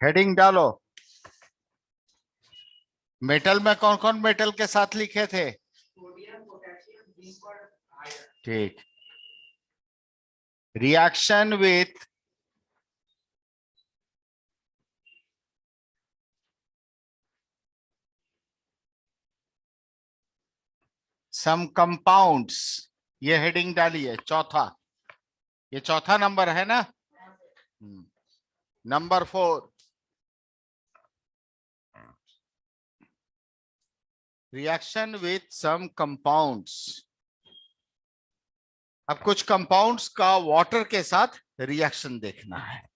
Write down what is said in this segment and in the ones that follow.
Heading डालो। Metal में कौन कौन मेटल के साथ लिखे थे? ठीक। रिएक्शन विथ सम कंपाउंड्स, ये हेडिंग डाली है चौथा। ये चौथा नंबर है ना। Number 4, reaction with some compounds. अब कुछ कंपाउंड्स का वाटर के साथ रिएक्शन देखना है।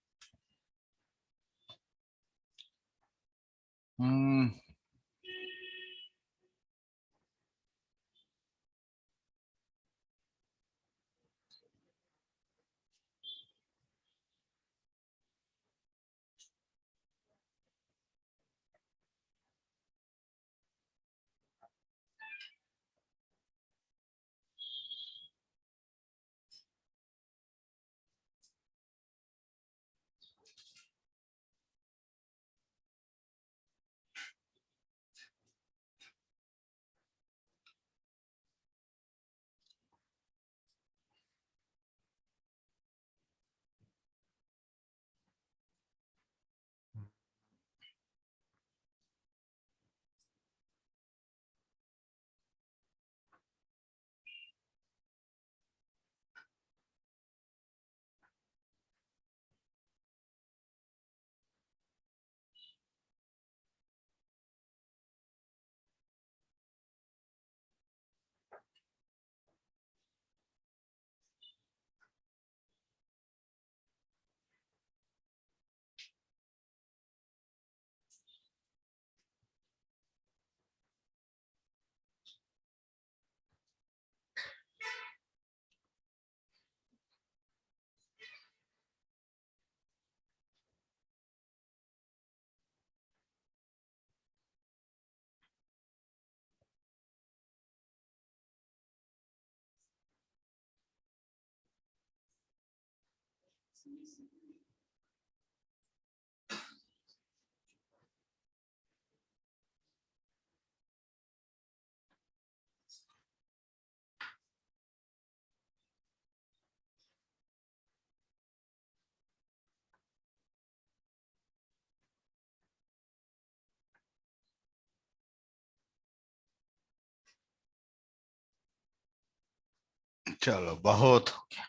चलो बहुत हो गया।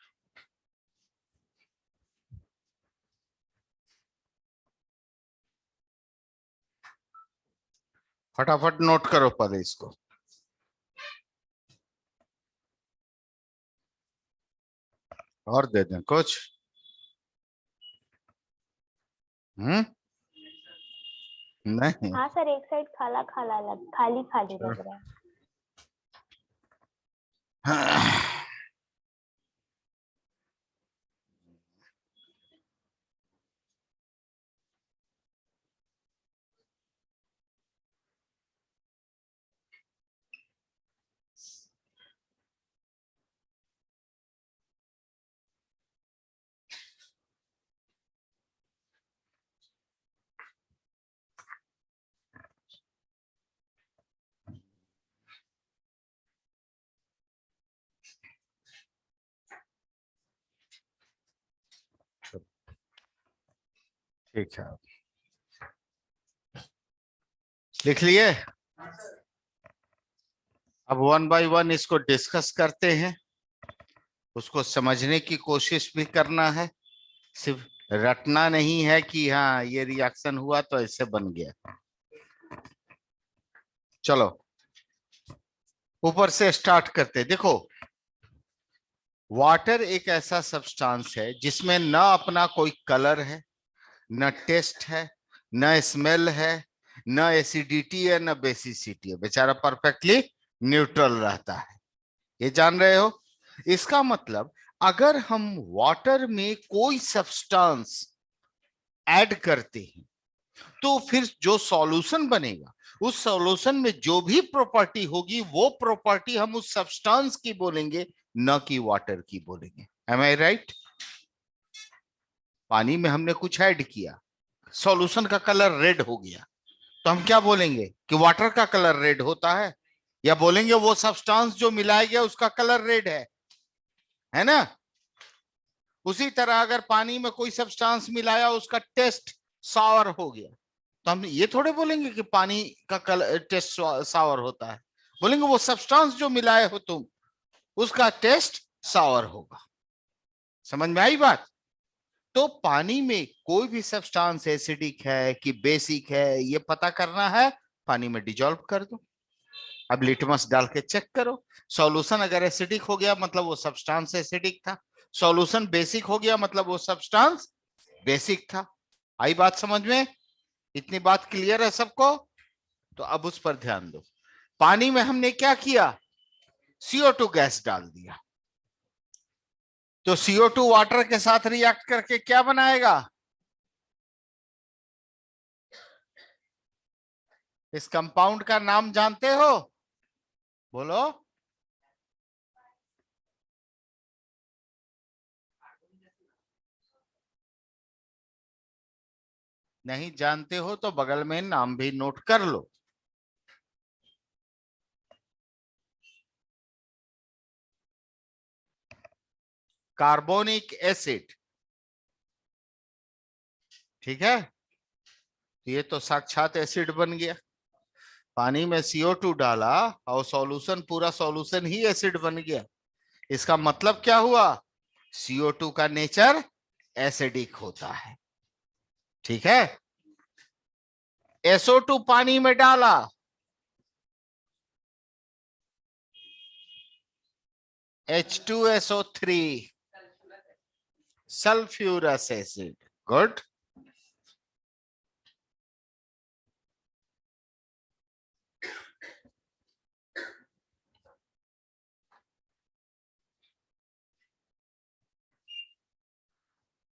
फटाफट नोट करो पहले इसको। और दे दें कुछ। नहीं। हाँ सर, एक साइड खाली खाली लग रहा है। ठीक है, लिख लिए। अब 1 बाय 1 इसको डिस्कस करते हैं, उसको समझने की कोशिश भी करना है। सिर्फ रटना नहीं है कि हाँ ये रिएक्शन हुआ तो ऐसे बन गया। चलो ऊपर से स्टार्ट करते। देखो, वाटर एक ऐसा सब्सटेंस है जिसमें न अपना कोई कलर है, न टेस्ट है, न स्मेल है, न एसिडिटी है, न बेसिसिटी है। बेचारा परफेक्टली न्यूट्रल रहता है। ये जान रहे हो? इसका मतलब अगर हम वाटर में कोई सब्सटेंस ऐड करते हैं तो फिर जो सॉल्यूशन बनेगा उस सॉल्यूशन में जो भी प्रॉपर्टी होगी वो प्रॉपर्टी हम उस सब्सटेंस की बोलेंगे, न कि वाटर की बोलेंगे। एम आई राइट? पानी में हमने कुछ ऐड किया, सॉल्यूशन का कलर रेड हो गया, तो हम क्या बोलेंगे कि वाटर का कलर रेड होता है, या बोलेंगे वो सब्सटेंस जो मिलाया गया उसका कलर रेड है ना? उसी तरह अगर पानी में कोई सब्सटेंस मिलाया उसका टेस्ट सावर हो गया, तो हम ये थोड़े बोलेंगे कि पानी का कलर टेस्ट सावर होता है, बोलेंगे वो सब्सटेंस जो मिलाए हो तुम उसका टेस्ट सावर होगा। समझ में आई बात? तो पानी में कोई भी सब्सटेंस एसिडिक है कि बेसिक है ये पता करना है, पानी में डिजोल्व कर दो। अब लिटमस डाल के चेक करो, सॉल्यूशन अगर एसिडिक हो गया मतलब वो सब्सटेंस एसिडिक था, सॉल्यूशन बेसिक हो गया मतलब वो सब्सटेंस बेसिक था। आई बात समझ में? इतनी बात क्लियर है सबको? तो अब उस पर ध्यान दो। पानी में हमने क्या किया, CO2 गैस डाल दिया, तो CO2 वाटर के साथ रिएक्ट करके क्या बनाएगा? इस कंपाउंड का नाम जानते हो? बोलो। नहीं जानते हो तो बगल में नाम भी नोट कर लो। Carbonic acid. ठीक है, ये तो साक्षात एसिड बन गया। पानी में CO2 डाला और सॉल्यूशन, पूरा सॉल्यूशन ही एसिड बन गया। इसका मतलब क्या हुआ? CO2 का नेचर एसिडिक होता है। ठीक है, SO2 पानी में डाला, H2SO3 सल्फ्यूरस एसिड। गुड।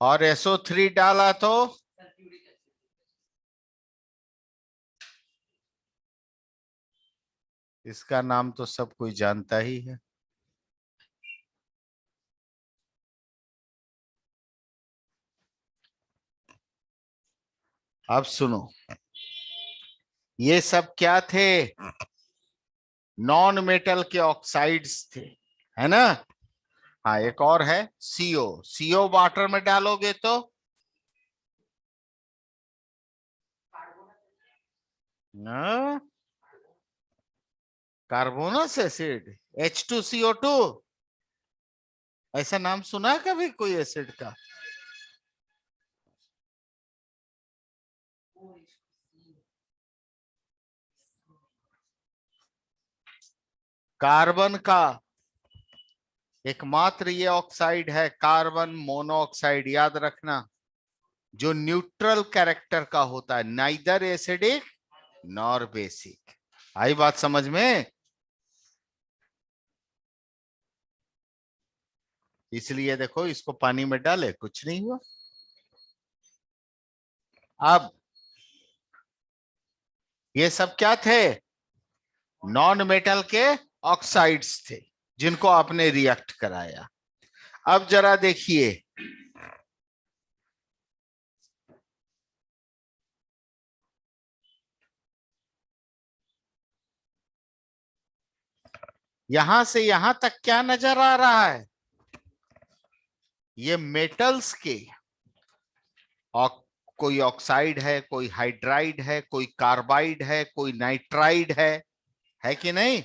और SO3 डाला तो इसका नाम तो सब कोई जानता ही है। अब सुनो, ये सब क्या थे? नॉन मेटल के ऑक्साइड्स थे, है ना? हाँ, एक और है CO वाटर में डालोगे तो कार्बोनस एसिड, H2CO2। ऐसा नाम सुना है कभी कोई एसिड का? कार्बन का एकमात्र ये ऑक्साइड है, कार्बन मोनोऑक्साइड, याद रखना, जो न्यूट्रल कैरेक्टर का होता है, नाइदर एसिडिक नॉर बेसिक। आई बात समझ में? इसलिए देखो, इसको पानी में डाले कुछ नहीं हुआ। अब ये सब क्या थे? नॉन मेटल के ऑक्साइड्स थे जिनको आपने रिएक्ट कराया। अब जरा देखिए, यहां से यहां तक क्या नजर आ रहा है? ये मेटल्स के कोई ऑक्साइड है, कोई हाइड्राइड है, कोई कार्बाइड है, कोई नाइट्राइड है कि नहीं?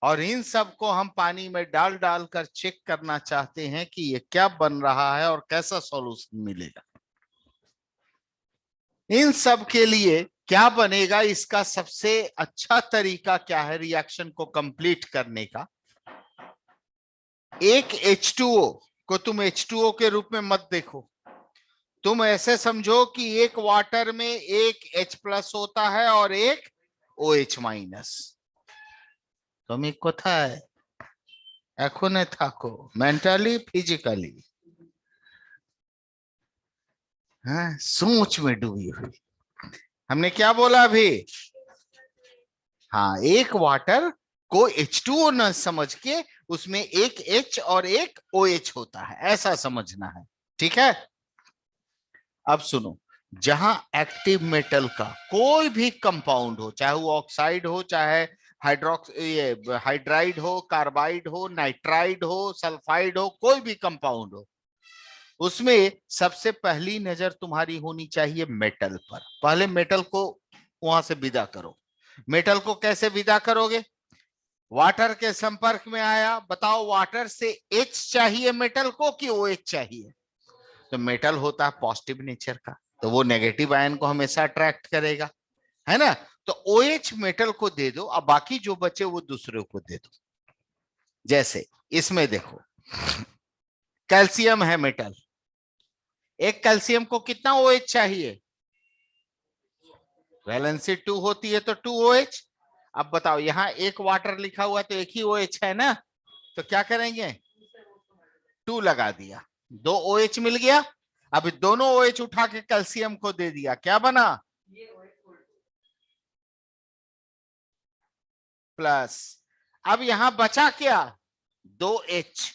और इन सब को हम पानी में डाल डाल कर चेक करना चाहते हैं कि ये क्या बन रहा है और कैसा सॉल्यूशन मिलेगा। इन सब के लिए क्या बनेगा, इसका सबसे अच्छा तरीका क्या है रिएक्शन को कंप्लीट करने का? एक H2O को तुम H2O के रूप में मत देखो, तुम ऐसे समझो कि एक वाटर में एक H+ होता है और एक OH-। তুমি কোথায়? এখন থাকো मेंटली फिजिकली? हाँ, सोच में डूबी हुई। हमने क्या बोला अभी? हाँ, एक वाटर को H2O न समझ के उसमें एक H और एक OH होता है, ऐसा समझना है। ठीक है, अब सुनो, जहां एक्टिव मेटल का कोई भी कंपाउंड हो, चाहे वो ऑक्साइड हो, चाहे हाइड्राइड हो, कार्बाइड हो, नाइट्राइड हो, सल्फाइड हो, कोई भी कंपाउंड हो, उसमें सबसे पहली नजर तुम्हारी होनी चाहिए मेटल पर। पहले मेटल को वहां से विदा करो। मेटल को कैसे विदा करोगे? वाटर के संपर्क में आया, बताओ वाटर से H चाहिए मेटल को कि OH चाहिए? तो मेटल होता है पॉजिटिव नेचर का, तो वो नेगेटिव आयन को हमेशा अट्रैक्ट करेगा, है ना? तो OH मेटल को दे दो, अब बाकी जो बचे वो दूसरे को दे दो। जैसे इसमें देखो, कैल्शियम है मेटल, एक कैल्शियम को कितना OH चाहिए? वैलेंसी 2 होती है तो 2 OH। अब बताओ, यहां एक वाटर लिखा हुआ तो एक ही OH है ना, तो क्या करेंगे? 2 लगा दिया, 2 OH मिल गया। अब दोनों OH उठा के कैल्शियम को दे दिया, क्या बना? प्लस। अब यहां बचा क्या? 2H।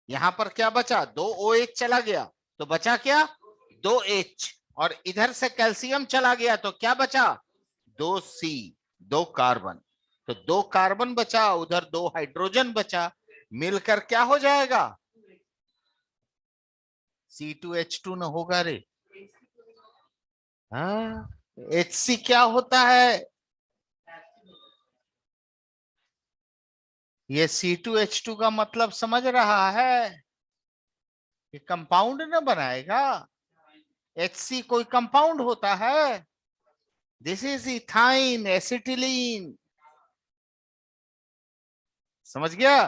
यहां पर क्या बचा? 2 OH चला गया, तो बचा क्या? 2H। और इधर से कैल्शियम चला गया तो क्या बचा? 2C, 2 carbon. तो 2 कार्बन बचा, उधर 2 हाइड्रोजन बचा, मिलकर क्या हो जाएगा? C2H2 न होगा रे? हाँ, HC क्या होता है? ये C2H2 का मतलब समझ रहा है? ये कंपाउंड न बनाएगा। HC कोई कंपाउंड होता है? This is ethyne acetylene. समझ गया?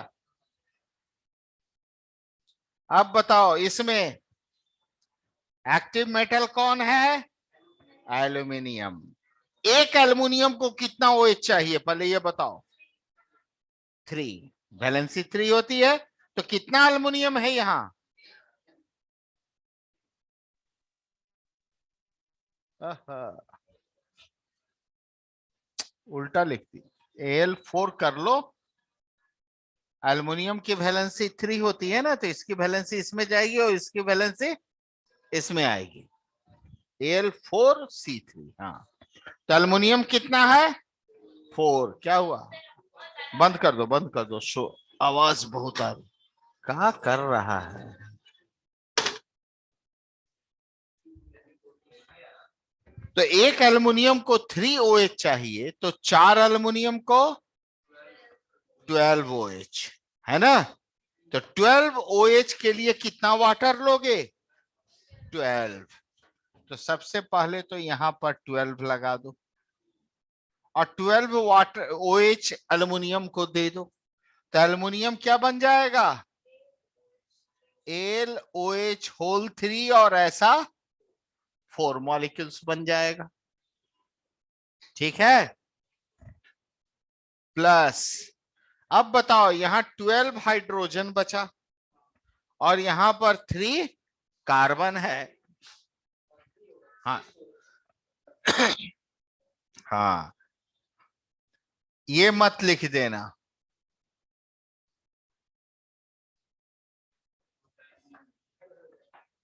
अब बताओ, इसमें एक्टिव मेटल कौन है? एल्यूमिनियम। एक एल्युमिनियम को कितना OH चाहिए पहले ये बताओ? 3। वैलेंसी 3 होती है, तो कितना एल्युमिनियम है यहां? उल्टा लिखती, Al4 कर लो। एल्युमिनियम की वैलेंसी 3 होती है ना, तो इसकी वैलेंसी इसमें जाएगी और इसकी वैलेंसी इसमें आएगी। Al4C3। हाँ, तो एल्युमिनियम कितना है? 4। क्या हुआ? बंद कर दो, बंद कर दो, शो आवाज बहुत आ रही। कहा कर रहा है? तो एक एल्युमिनियम को 3 OH चाहिए, तो 4 एल्युमिनियम को 12 OH, है ना? तो 12 OH के लिए कितना वाटर लोगे? 12। तो सबसे पहले तो यहां पर 12 लगा दो, और 12 वाटर OH एल्युमिनियम को दे दो, तो एल्युमिनियम क्या बन जाएगा? AlOH होल 3, और ऐसा 4 मॉलिक्यूल्स बन जाएगा। ठीक है, प्लस। अब बताओ, यहां 12 हाइड्रोजन बचा और यहां पर 3 कार्बन है। हाँ हाँ, ये मत लिख देना,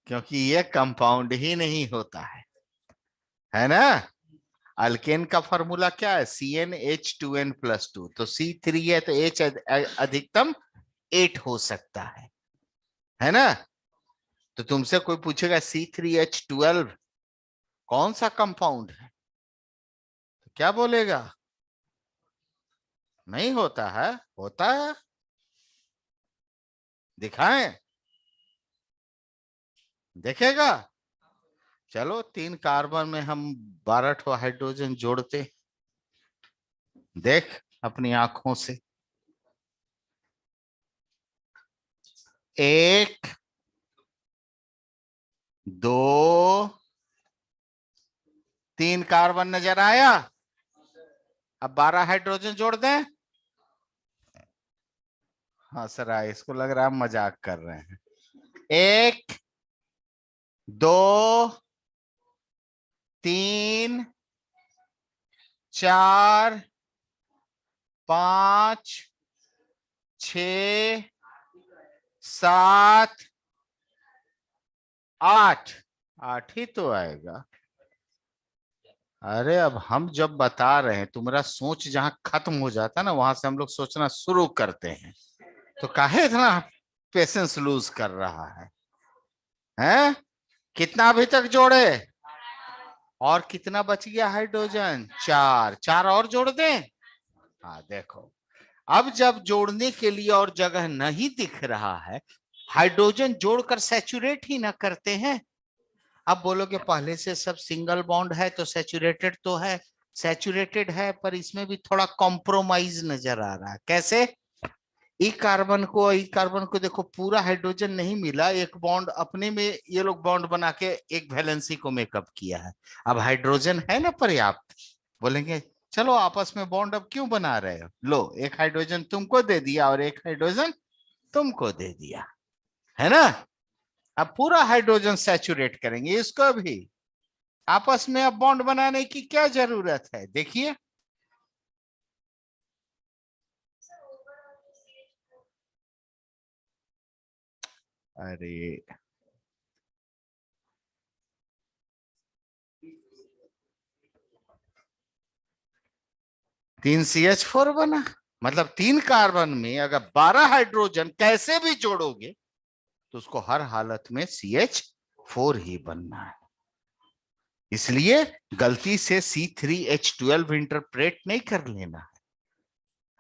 क्योंकि ये कंपाउंड ही नहीं होता है ना? अल्केन का फॉर्मूला क्या है? CnH2n+2। तो C3 है तो H अधिकतम 8 हो सकता है ना? तो तुमसे कोई पूछेगा C3H12 कौन सा कंपाउंड है, तो क्या बोलेगा? नहीं होता है? होता है, दिखाएं? देखेगा? चलो, 3 कार्बन में हम 12 ठो हाइड्रोजन जोड़ते, देख अपनी आंखों से। 1, 2, 3 कार्बन नजर आया। अब 12 हाइड्रोजन जोड़ दें। हाँ सर, इसको लग रहा है हम मजाक कर रहे हैं। 1, 2, 3 4 5 6 7 8 8 ही तो आएगा। अरे अब हम जब बता रहे हैं, तुम्हारा सोच जहां खत्म हो जाता है ना, वहां से हम लोग सोचना शुरू करते हैं। तो काहे इतना पेशेंस लूज कर रहा है? हैं? कितना अभी तक जोड़े? और कितना बच गया हाइड्रोजन? 4 4 और जोड़ दें। हाँ देखो, अब जब जोड़ने के लिए और जगह नहीं दिख रहा है, हाइड्रोजन जोड़कर सैचुरेट ही ना करते हैं। अब बोलोगे पहले से सब सिंगल बॉन्ड है तो सैचुरेटेड तो है, सैचुरेटेड है, पर इसमें भी थोड़ा कॉम्प्रोमाइज नजर आ रहा है। कैसे? ई कार्बन को देखो, पूरा हाइड्रोजन नहीं मिला, एक बॉन्ड अपने में ये लोग बॉन्ड बना के एक वैलेंसी को मेकअप किया है। अब हाइड्रोजन है ना पर्याप्त, बोलेंगे चलो आपस में बॉन्ड अब क्यों बना रहे हो, लो एक हाइड्रोजन तुमको दे दिया और एक हाइड्रोजन तुमको दे दिया, है ना। अब पूरा हाइड्रोजन सैचुरेट करेंगे इसको भी, आपस में अब बॉन्ड बनाने की क्या जरूरत है? देखिए, अरे 3CH4 बना, मतलब 3 कार्बन में अगर 12 हाइड्रोजन कैसे भी जोड़ोगे तो उसको हर हालत में CH4 ही बनना है। इसलिए गलती से C3H12 इंटरप्रेट नहीं कर लेना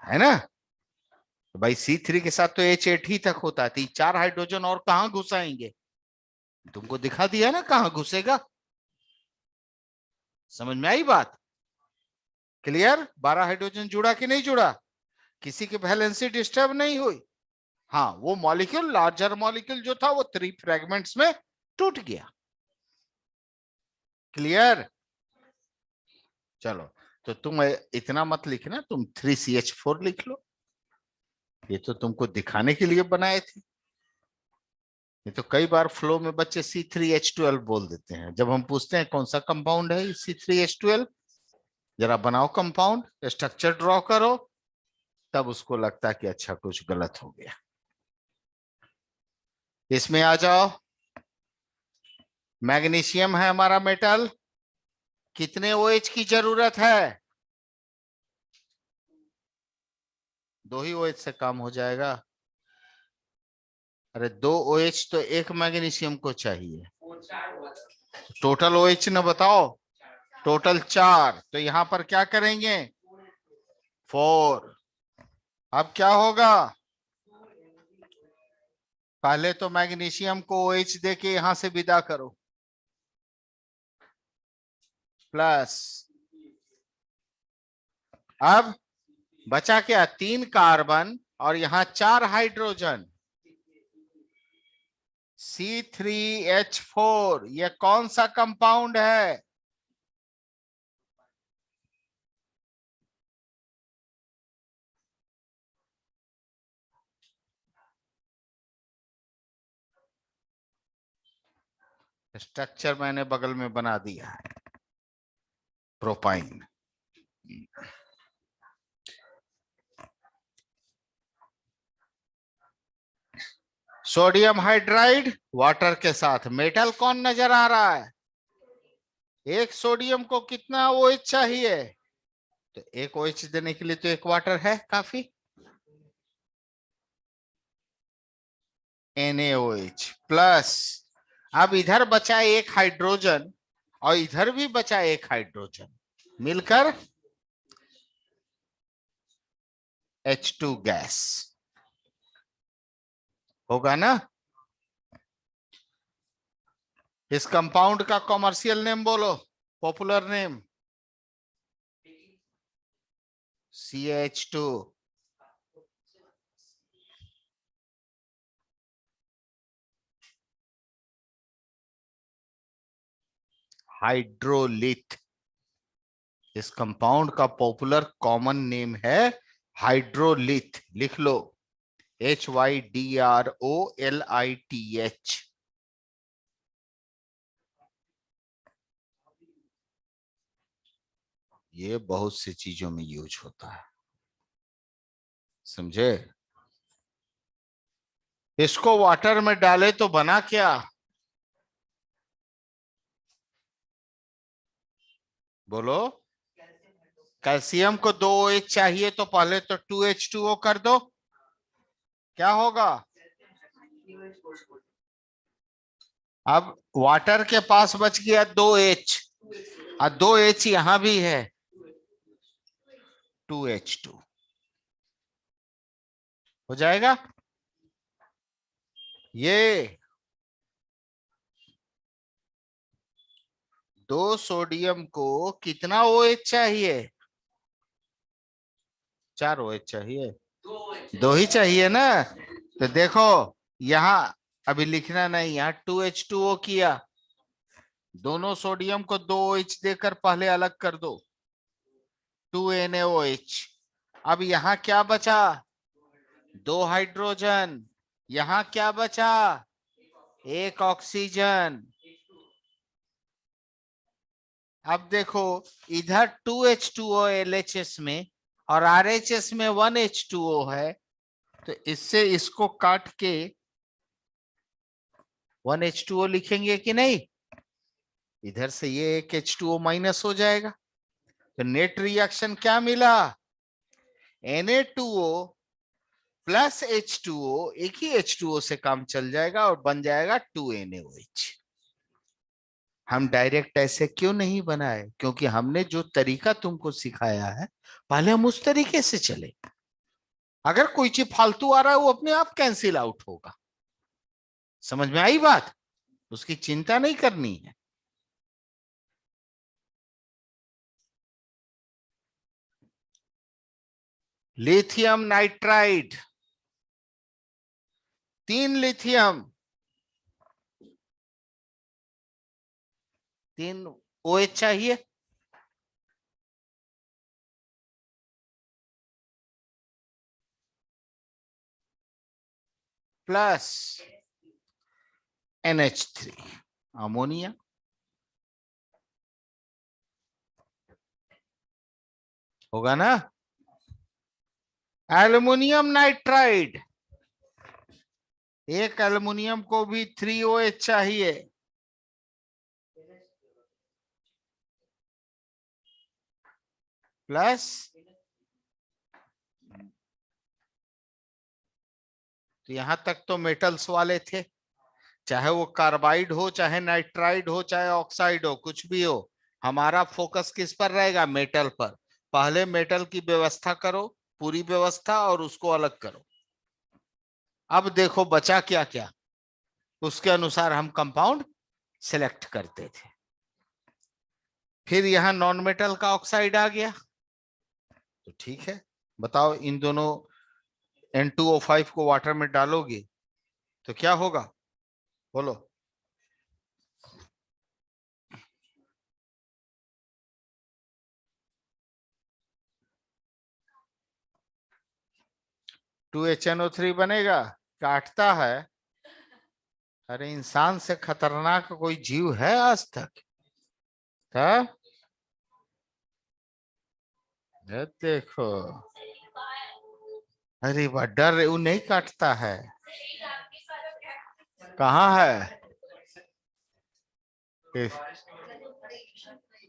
है ना। तो भाई C3 के साथ तो H8 ही तक होता है, 4 हाइड्रोजन और कहां घुसाएंगे? तुमको दिखा दिया ना कहां घुसेगा। समझ में आई बात? क्लियर? 12 हाइड्रोजन जुड़ा कि नहीं जुड़ा? किसी की वैलेंसी डिस्टर्ब नहीं हुई। हाँ, वो मॉलिक्यूल, लार्जर मॉलिक्यूल जो था वो 3 फ्रेगमेंट्स में टूट गया। क्लियर? चलो, तो तुम इतना मत लिखना, तुम 3CH4 लिख लो, ये तो तुमको दिखाने के लिए बनाए थे। ये तो कई बार फ्लो में बच्चे C3H12 बोल देते हैं, जब हम पूछते हैं कौन सा कंपाउंड है C3H12, जरा बनाओ कंपाउंड, स्ट्रक्चर ड्रॉ करो, तब उसको लगता है कि अच्छा कुछ गलत हो गया। इसमें आ जाओ, मैग्नीशियम है हमारा मेटल, कितने OH की जरूरत है? 2 ही OH से काम हो जाएगा। अरे 2 OH तो एक मैग्नीशियम को चाहिए। टोटल OH ना बताओ, टोटल 4, तो यहां पर क्या करेंगे? 4। अब क्या होगा? पहले तो मैग्नीशियम को OH दे के यहां से विदा करो, प्लस, अब बचा क्या? 3 कार्बन और यहां 4 हाइड्रोजन, C3H4। ये कौन सा कंपाउंड है? स्ट्रक्चर मैंने बगल में बना दिया है, प्रोपाइन। सोडियम हाइड्राइड वाटर के साथ, मेटल कौन नजर आ रहा है? एक सोडियम को कितना OH चाहिए? तो एक OH देने के लिए तो एक वाटर है काफी, NaOH प्लस। अब इधर बचा एक हाइड्रोजन और इधर भी बचा एक हाइड्रोजन, मिलकर H2 गैस होगा ना। इस कंपाउंड का कॉमर्शियल नेम बोलो, पॉपुलर नेम। CH2। हाइड्रोलिथ, इस कंपाउंड का पॉपुलर कॉमन नेम है हाइड्रोलिथ, लिख लो HYDROLITH। ये बहुत सी चीजों में यूज होता है, समझे। इसको वाटर में डाले तो बना क्या, बोलो। कैल्शियम को 2 OH चाहिए तो पहले तो 2H2O कर दो, क्या होगा। अब वाटर के पास बच गया 2H, और 2H यहां भी है, 2H2 हो जाएगा। ये 2 सोडियम को कितना OH चाहिए, 4 OH चाहिए, 2 ही चाहिए ना। तो देखो यहां अभी लिखना नहीं, यहाँ 2H2O किया, दोनों सोडियम को 2 OH देकर पहले अलग कर दो, 2NaOH। अब यहां क्या बचा, 2 हाइड्रोजन, यहां क्या बचा, 1 ऑक्सीजन। अब देखो इधर 2H2O LHS में और RHS में 1H2O है, तो इससे इसको काट के 1H2O लिखेंगे कि नहीं, इधर से ये एक H2O माइनस हो जाएगा, तो नेट रिएक्शन क्या मिला, Na2O प्लस H2O, एक ही H2O से काम चल जाएगा और बन जाएगा 2NaOH। हम डायरेक्ट ऐसे क्यों नहीं बनाए, क्योंकि हमने जो तरीका तुमको सिखाया है पहले हम उस तरीके से चले। अगर कोई चीज फालतू आ रहा है वो अपने आप कैंसिल आउट होगा, समझ में आई बात, उसकी चिंता नहीं करनी है। लिथियम नाइट्राइड, 3 लिथियम, 3 OH चाहिए, प्लस NH3 अमोनिया, होगा ना। एल्युमिनियम नाइट्राइड, एक एल्युमिनियम को भी 3 OH चाहिए, प्लस तो यहां तक तो मेटल्स वाले थे, चाहे वो कार्बाइड हो, चाहे नाइट्राइड हो, चाहे ऑक्साइड हो, कुछ भी हो, हमारा फोकस किस पर रहेगा, मेटल पर। पहले मेटल की व्यवस्था करो, पूरी व्यवस्था, और उसको अलग करो। अब देखो बचा क्या क्या, उसके अनुसार हम कंपाउंड सिलेक्ट करते थे। फिर यहां नॉन मेटल का ऑक्साइड आ गया, तो ठीक है, बताओ इन दोनों N2O5 को वाटर में डालोगे तो क्या होगा, बोलो। टू HNO3 बनेगा, काटता है। अरे इंसान से खतरनाक कोई जीव है आज तक, है? ये देखो, अरे वाह, डर वो नहीं काटता है, कहाँ है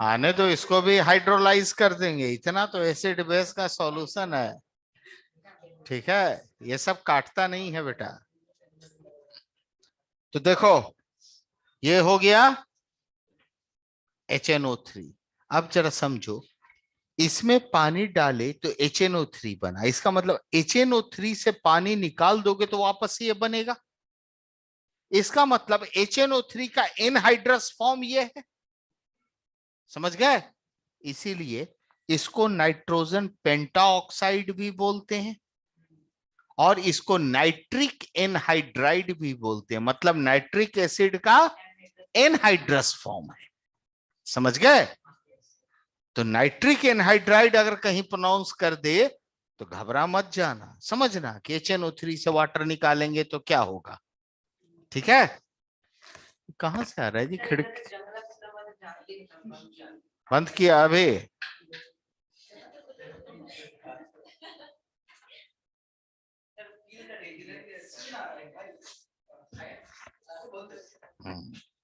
आने दो, इसको भी हाइड्रोलाइज कर देंगे, इतना तो एसिड बेस का सॉल्यूशन है, ठीक है, ये सब काटता नहीं है बेटा। तो देखो ये हो गया HNO3। अब जरा समझो, इसमें पानी डाले तो HNO3 बना, इसका मतलब HNO3 से पानी निकाल दोगे तो वापस ये बनेगा, इसका मतलब HNO3 का एनहाइड्रस फॉर्म ये है, समझ गए। इसीलिए इसको नाइट्रोजन पेंटाऑक्साइड भी बोलते हैं, और इसको नाइट्रिक एनहाइड्राइड भी बोलते हैं, मतलब नाइट्रिक एसिड का एनहाइड्रस फॉर्म है, समझ गए। तो नाइट्रिक एनहाइड्राइड अगर कहीं प्रोनाउंस कर दे तो घबरा मत जाना, समझना कि HNO3 से वाटर निकालेंगे तो क्या होगा, ठीक है। कहां से आ रहा है जी, खिड़की बंद किया अभी,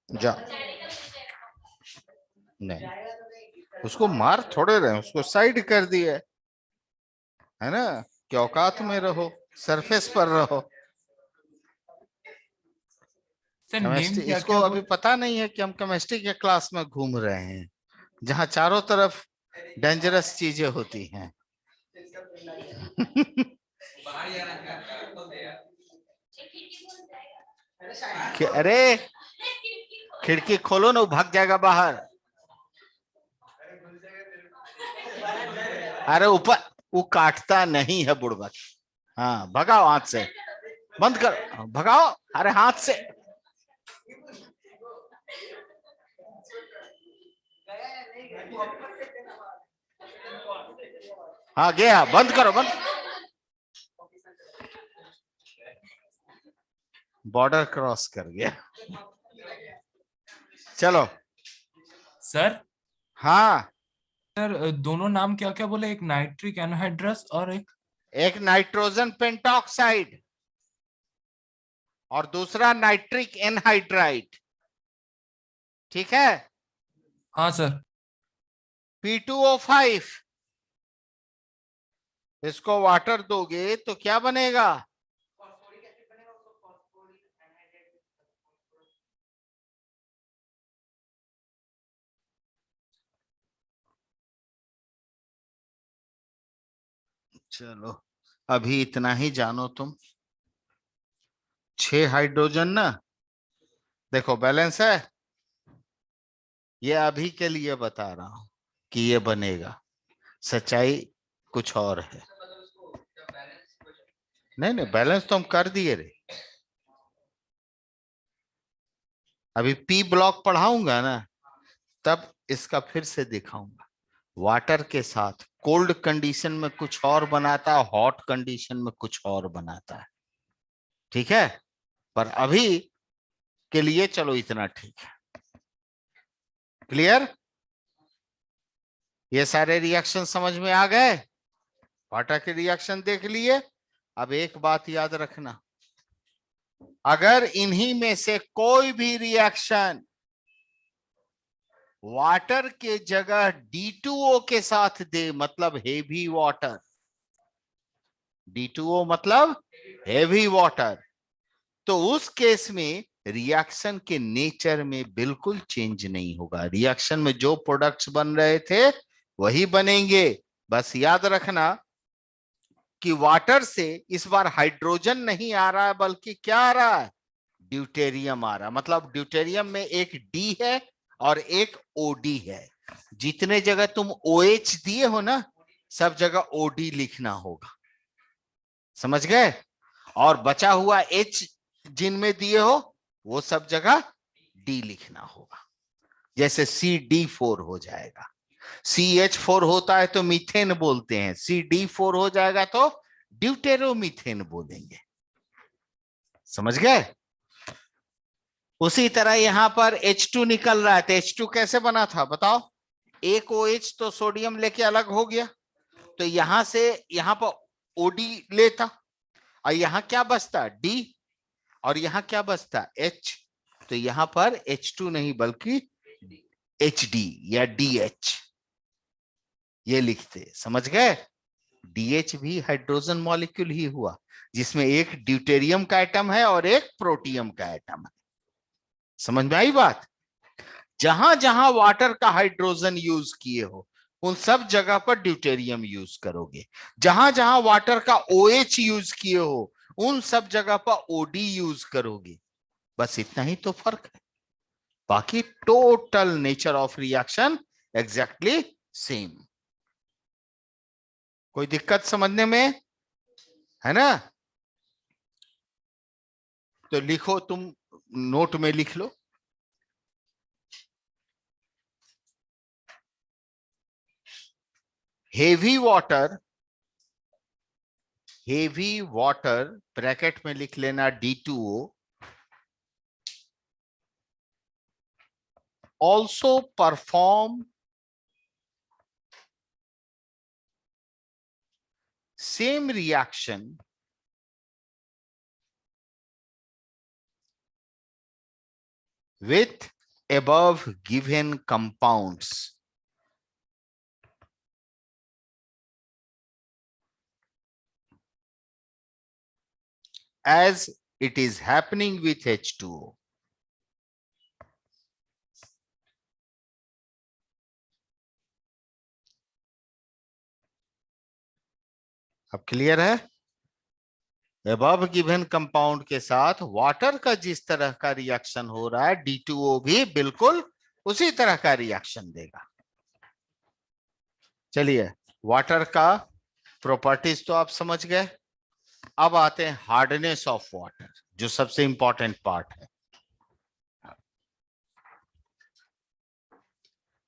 जा, नहीं उसको मार थोड़े रहे, उसको साइड कर दिया है ना, कि औकात में रहो, सरफेस पर रहो। सर नेम केमिस्ट्री, क्या इसको क्या अभी पता नहीं है कि हम केमिस्ट्री के क्लास में घूम रहे हैं, जहां चारों तरफ डेंजरस चीजें होती हैं। अरे खिड़की खोलो ना, वो भाग जाएगा बाहर। अरे ऊपर, वो काटता नहीं है बुड़बक। हाँ भगाओ हाथ से, बंद कर, भगाओ, अरे हाथ से। हाँ गया, बंद करो, बंद। बॉर्डर क्रॉस कर गया। चलो। सर? हाँ सर दोनों नाम क्या क्या बोले? एक नाइट्रिक एनहाइड्रस और एक नाइट्रोजन पेंटॉक्साइड और दूसरा नाइट्रिक एनहाइड्राइड, ठीक है। हाँ सर। P2O5, इसको वाटर दोगे तो क्या बनेगा? चलो अभी इतना ही जानो तुम। 6 हाइड्रोजन ना, देखो बैलेंस है, ये अभी के लिए बता रहा हूं कि ये बनेगा, सच्चाई कुछ और है। नहीं नहीं, बैलेंस तो हम कर दिए रे। अभी पी ब्लॉक पढ़ाऊंगा ना, तब इसका फिर से दिखाऊंगा। वाटर के साथ कोल्ड कंडीशन में कुछ और बनाता है, हॉट कंडीशन में कुछ और बनाता है, ठीक है। पर अभी के लिए चलो इतना ठीक है। क्लियर? ये सारे रिएक्शन समझ में आ गए? वाटर के रिएक्शन देख लिए। अब एक बात याद रखना, अगर इन्हीं में से कोई भी रिएक्शन वाटर के जगह D2O के साथ दे, मतलब हेवी वाटर, D2O मतलब हेवी वाटर, तो उस केस में रिएक्शन के नेचर में बिल्कुल चेंज नहीं होगा। रिएक्शन में जो प्रोडक्ट्स बन रहे थे वही बनेंगे। बस याद रखना कि वाटर से इस बार हाइड्रोजन नहीं आ रहा है, बल्कि क्या आ रहा है? ड्यूटेरियम आ रहा है। मतलब ड्यूटेरियम में एक डी है और एक ओडी है। जितने जगह तुम OH दिए हो ना, सब जगह OD लिखना होगा, समझ गए? और बचा हुआ H जिनमें दिए हो वो सब जगह D लिखना होगा। जैसे CD4 हो जाएगा, CH4 होता है तो मीथेन बोलते हैं, CD4 हो जाएगा तो ड्यूटेरोमीथेन बोलेंगे, समझ गए? उसी तरह यहां पर H2 निकल रहा है, तो H2 कैसे बना था बताओ? एक OH तो सोडियम लेके अलग हो गया, तो यहां से यहां पर OD लेता, और यहां क्या बचता? D, और यहां क्या बचता? H। तो यहां पर H2 नहीं बल्कि HD या DH ये लिखते, समझ गए? DH भी हाइड्रोजन मॉलिक्यूल ही हुआ, जिसमें एक ड्यूटेरियम का एटम है और एक प्रोटियम का एटम है। समझ में आई बात? जहां जहां वाटर का हाइड्रोजन यूज किए हो उन सब जगह पर ड्यूटेरियम यूज करोगे। जहां जहां वाटर का OH यूज किए हो उन सब जगह पर OD यूज करोगे। बस इतना ही तो फर्क है, बाकी total nature of reaction exactly same. कोई दिक्कत समझने में है ना? तो लिखो, तुम नोट में लिख लो। Heavy water, heavy water bracket में लिख लेना D2O, also perform same reaction with above given compounds. As it is happening with H2O. अब क्लियर है? above given कंपाउंड के साथ वाटर का जिस तरह का रिएक्शन हो रहा है, D2O भी बिल्कुल उसी तरह का रिएक्शन देगा। चलिए, वाटर का प्रॉपर्टीज तो आप समझ गए। अब आते हैं हार्डनेस ऑफ वाटर, जो सबसे इंपॉर्टेंट पार्ट है।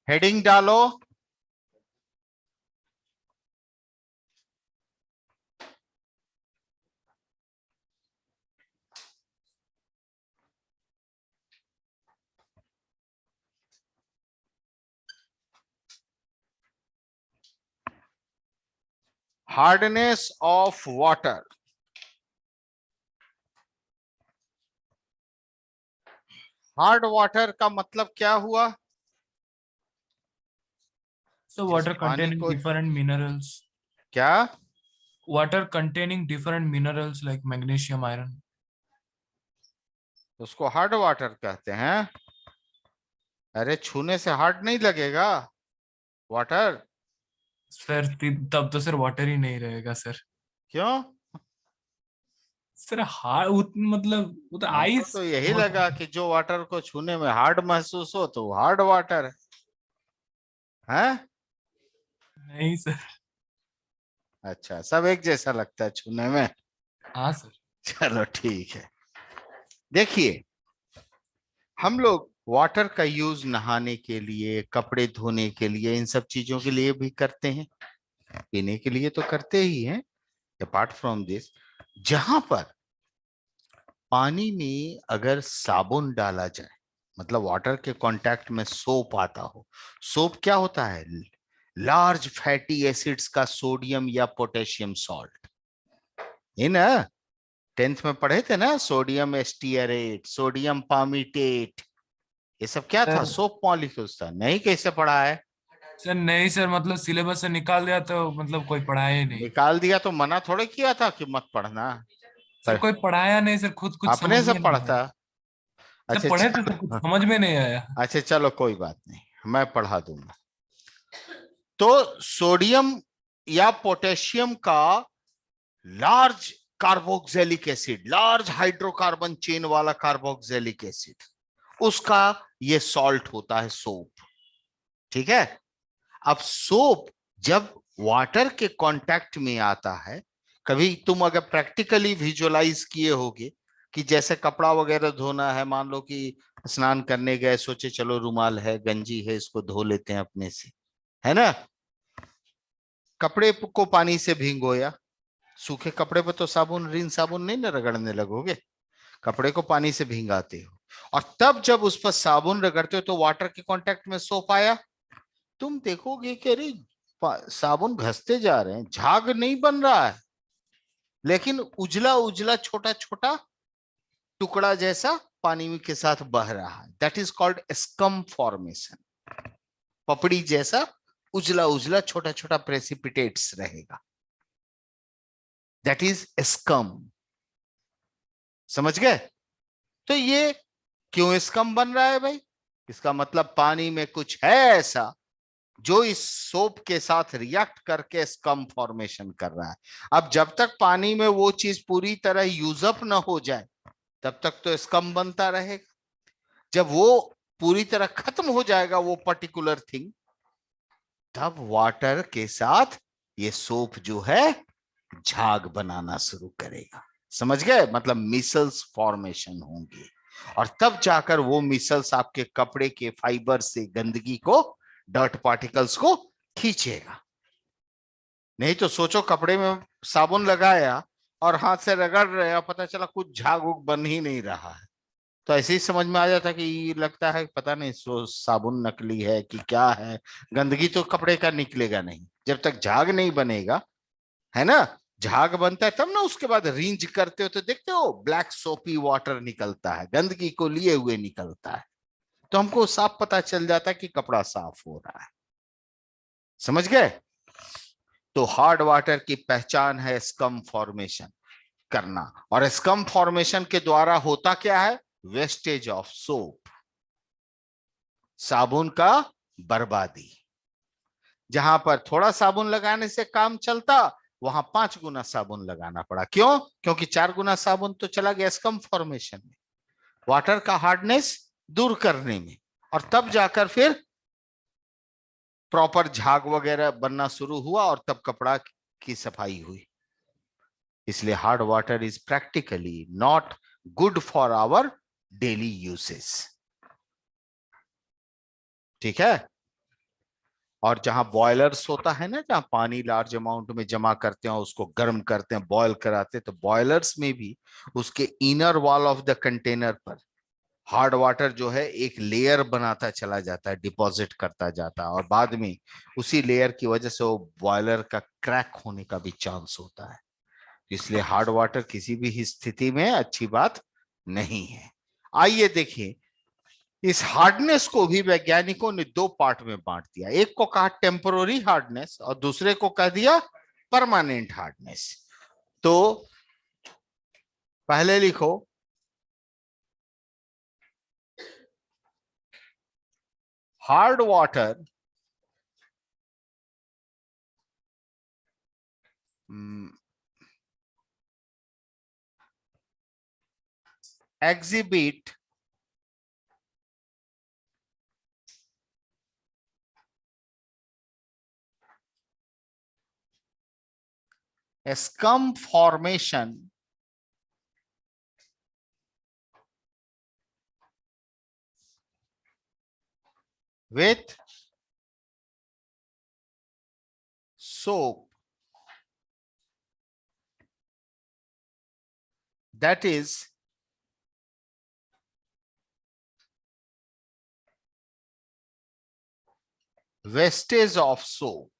हेडिंग डालो, hardness of water. Hard water का मतलब क्या हुआ? So water पानी containing को different minerals. क्या? Water containing different minerals like magnesium, iron. उसको हार्ड वाटर कहते हैं। अरे छूने से हार्ड नहीं लगेगा वाटर। सर तब तो सर वाटर ही नहीं रहेगा सर। क्यों? सर हार्ड मतलब वो तो हमको आइस तो यही लगा कि जो वाटर को छूने में हार्ड महसूस हो तो हार्ड वाटर है। हैं? नहीं सर। अच्छा, सब एक जैसा लगता है छूने में। हाँ सर। चलो ठीक है। देखिए, हम लोग वाटर का यूज नहाने के लिए, कपड़े धोने के लिए, इन सब चीजों के लिए भी करते हैं। पीने के लिए तो करते ही हैं। अपार्ट फ्रॉम दिस, जहां पर पानी में अगर साबुन डाला जाए, मतलब वाटर के कांटेक्ट में सोप आता हो। सोप क्या होता है? लार्ज फैटी एसिड्स का सोडियम या पोटेशियम सॉल्ट। है ना? 10th में पढ़े थे ना, सोडियम एस्टियरेट, सोडियम पामीटेट, ये सब क्या था? सर सोप मॉलिक्यूल्स था। नहीं, कैसे पढ़ा है? सर नहीं सर, मतलब सिलेबस से निकाल दिया तो मतलब कोई पढ़ाया ही नहीं। निकाल दिया तो मना थोड़े किया था कि मत पढ़ना। सर पर कोई पढ़ाया नहीं सर, खुद कुछ अपने समझ से में नहीं आया। पढ़ता। सर अच्छा पढ़े थे सर, कुछ चलो। समझ में नहीं आया। अच्छा चलो, कोई बात नहीं, मैं पढ़ा दूंगा। तो सोडियम या पोटेशियम का large carboxylic acid, large hydrocarbon chain वाला कार्बोक्सिलिक एसिड, उसका ये सॉल्ट होता है सोप। ठीक है? अब सोप जब वाटर के कांटेक्ट में आता है, कभी तुम अगर प्रैक्टिकली विजुअलाइज किए होगे कि जैसे कपड़ा वगैरह धोना है, मान लो कि स्नान करने गए, सोचे चलो रुमाल है, गंजी है, इसको धो लेते हैं अपने से, है ना? कपड़े को पानी से भिगोया, सूखे कपड़े पे तो साबुन, रिन साबुन नहीं ना रगड़ने लगोगे, कपड़े को पानी से भिगाते हो, और तब जब उस पर साबुन रगड़ते हो तो वाटर के कांटेक्ट में सोप आया, तुम देखोगे कि अरे साबुन घसते जा रहे हैं, झाग नहीं बन रहा है, लेकिन उजला उजला छोटा छोटा टुकड़ा जैसा पानी के साथ बह रहा है। That is called scum formation. पपड़ी जैसा उजला उजला छोटा छोटा प्रेसिपिटेट्स रहेगा, दैट इज स्कम। समझ गए? तो ये क्यों स्कम बन रहा है भाई? इसका मतलब पानी में कुछ है ऐसा जो इस सोप के साथ रिएक्ट करके स्कम फॉर्मेशन कर रहा है। अब जब तक पानी में वो चीज पूरी तरह यूजअप ना हो जाए, तब तक तो स्कम बनता रहेगा। जब वो पूरी तरह खत्म हो जाएगा वो पर्टिकुलर थिंग, तब वाटर के साथ ये सोप जो है झाग बनाना शुरू करेगा। समझ गए? मतलब मिसल्स फॉर्मेशन होंगे, और तब जाकर वो मिसल्स आपके कपड़े के फाइबर से गंदगी को, डर्ट पार्टिकल्स को खींचेगा। नहीं तो सोचो, कपड़े में साबुन लगाया और हाथ से रगड़ रहे हैं, पता चला कुछ झाग उग बन ही नहीं रहा है, तो ऐसे ही समझ में आ जाता कि लगता है पता नहीं साबुन नकली है कि क्या है, गंदगी तो कपड़े का निकलेगा नहीं जब तक झाग नहीं बनेगा, है ना? झाग बनता है तब ना, उसके बाद रींज करते हो तो देखते हो ब्लैक सोपी वाटर निकलता है, गंदगी को लिए हुए निकलता है। तो हमको साफ पता चल जाता है कि कपड़ा साफ हो रहा है। समझ गए? तो हार्ड वाटर की पहचान है स्कम फॉर्मेशन करना, और स्कम फॉर्मेशन के द्वारा होता क्या है? वेस्टेज ऑफ सोप, साबुन का बर्बादी। जहां पर थोड़ा साबुन लगाने से काम चलता, वहां 5 गुना साबुन लगाना पड़ा। क्यों? क्योंकि 4 गुना साबुन तो चला गया स्कम फॉर्मेशन में, वाटर का हार्डनेस दूर करने में, और तब जाकर फिर प्रॉपर झाग वगैरह बनना शुरू हुआ, और तब कपड़ा की सफाई हुई। इसलिए hard water is practically not good for our daily uses. ठीक है? और जहां बॉयलर्स होता है ना, जहां पानी लार्ज अमाउंट में जमा करते हैं, उसको गर्म करते हैं, बॉयल कराते हैं, तो बॉयलर्स में भी उसके inner wall of the container पर हार्ड वाटर जो है एक लेयर बनाता चला जाता है, डिपॉजिट करता जाता है, और बाद में उसी लेयर की वजह से वो बॉयलर का क्रैक होने का भी चांस होता है। इसलिए हार्ड वाटर किसी भी स्थिति में अच्छी बात नहीं है। आइए देखिए, इस हार्डनेस को भी वैज्ञानिकों ने 2 पार्ट में बांट दिया। एक को कहा टेम्पररी हार्डनेस, और दूसरे को कह दिया परमानेंट हार्डनेस। तो पहले लिखो, hard water exhibit a scum formation with soap that is wastage of soap.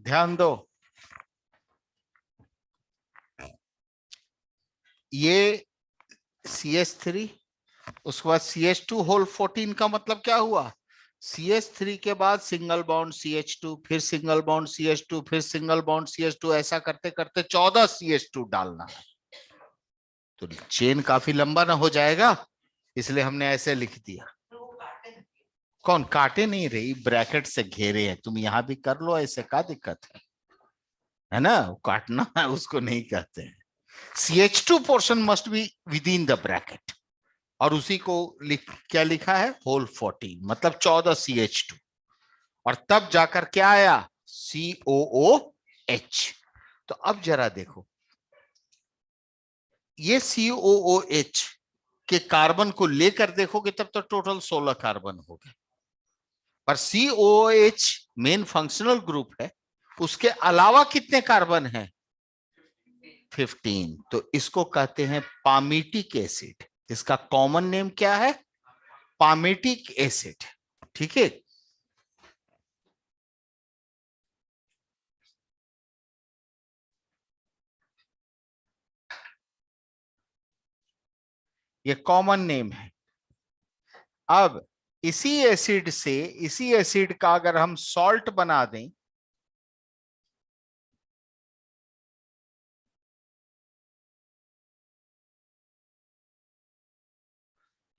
ध्यान दो, ये CH3, उसके बाद CH2 होल 14 का मतलब क्या हुआ? CH3 के बाद सिंगल बॉन्ड CH2, फिर सिंगल बॉन्ड CH2, फिर सिंगल बॉन्ड CH2, ऐसा करते करते 14 CH2 डालना है। तो चेन काफी लंबा ना हो जाएगा, इसलिए हमने ऐसे लिख दिया। कौन काटे? नहीं रही, ब्रैकेट से घेरे हैं। तुम यहां भी कर लो ऐसे, क्या दिक्कत है ना? काटना है उसको नहीं कहते हैं। CH2 portion must be with in the bracket, और उसी को क्या लिखा है? होल 14, मतलब 14 CH2, और तब जाकर क्या आया? COOH। तो अब जरा देखो, ये COOH के कार्बन को लेकर देखोगे तब तो टोटल 16 कार्बन हो गए, पर COOH मेन फंक्शनल ग्रुप है, उसके अलावा कितने कार्बन हैं? 15। तो इसको कहते हैं पामीटिक एसिड। इसका कॉमन नेम क्या है? पामीटिक एसिड। ठीक है? ये कॉमन नेम है। अब इसी एसिड से, इसी एसिड का अगर हम सॉल्ट बना दें,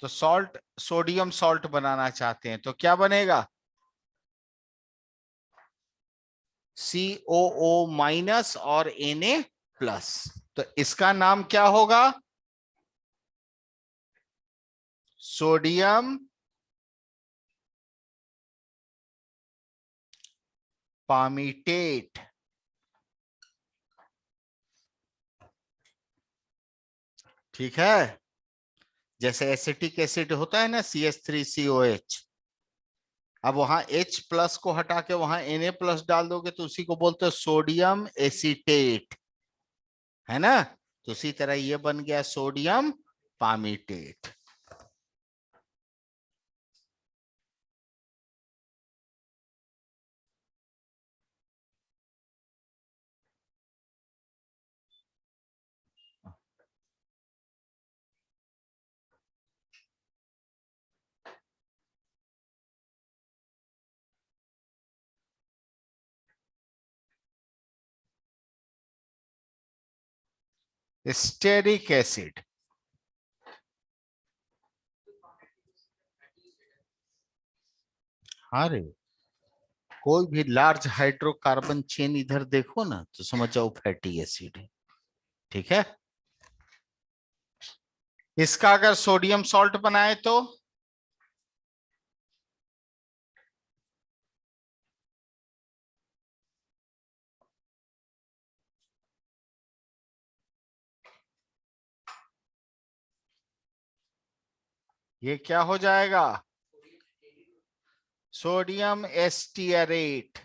तो सॉल्ट, सोडियम सॉल्ट बनाना चाहते हैं तो क्या बनेगा? COO- और Na+। तो इसका नाम क्या होगा? सोडियम पामीटेट। ठीक है, जैसे एसिटिक एसिड होता है ना CH3COH, अब वहां H प्लस को हटा के वहां Na प्लस डाल दोगे तो उसी को बोलते हैं सोडियम एसीटेट, है ना। तो उसी तरह ये बन गया सोडियम पामीटेट। स्टेरिक एसिड, अरे कोई भी लार्ज हाइड्रोकार्बन चेन इधर देखो ना तो समझ जाओ फैटी एसिड है। ठीक है, इसका अगर सोडियम सॉल्ट बनाए तो ये क्या हो जाएगा, सोडियम एस्टियरेट।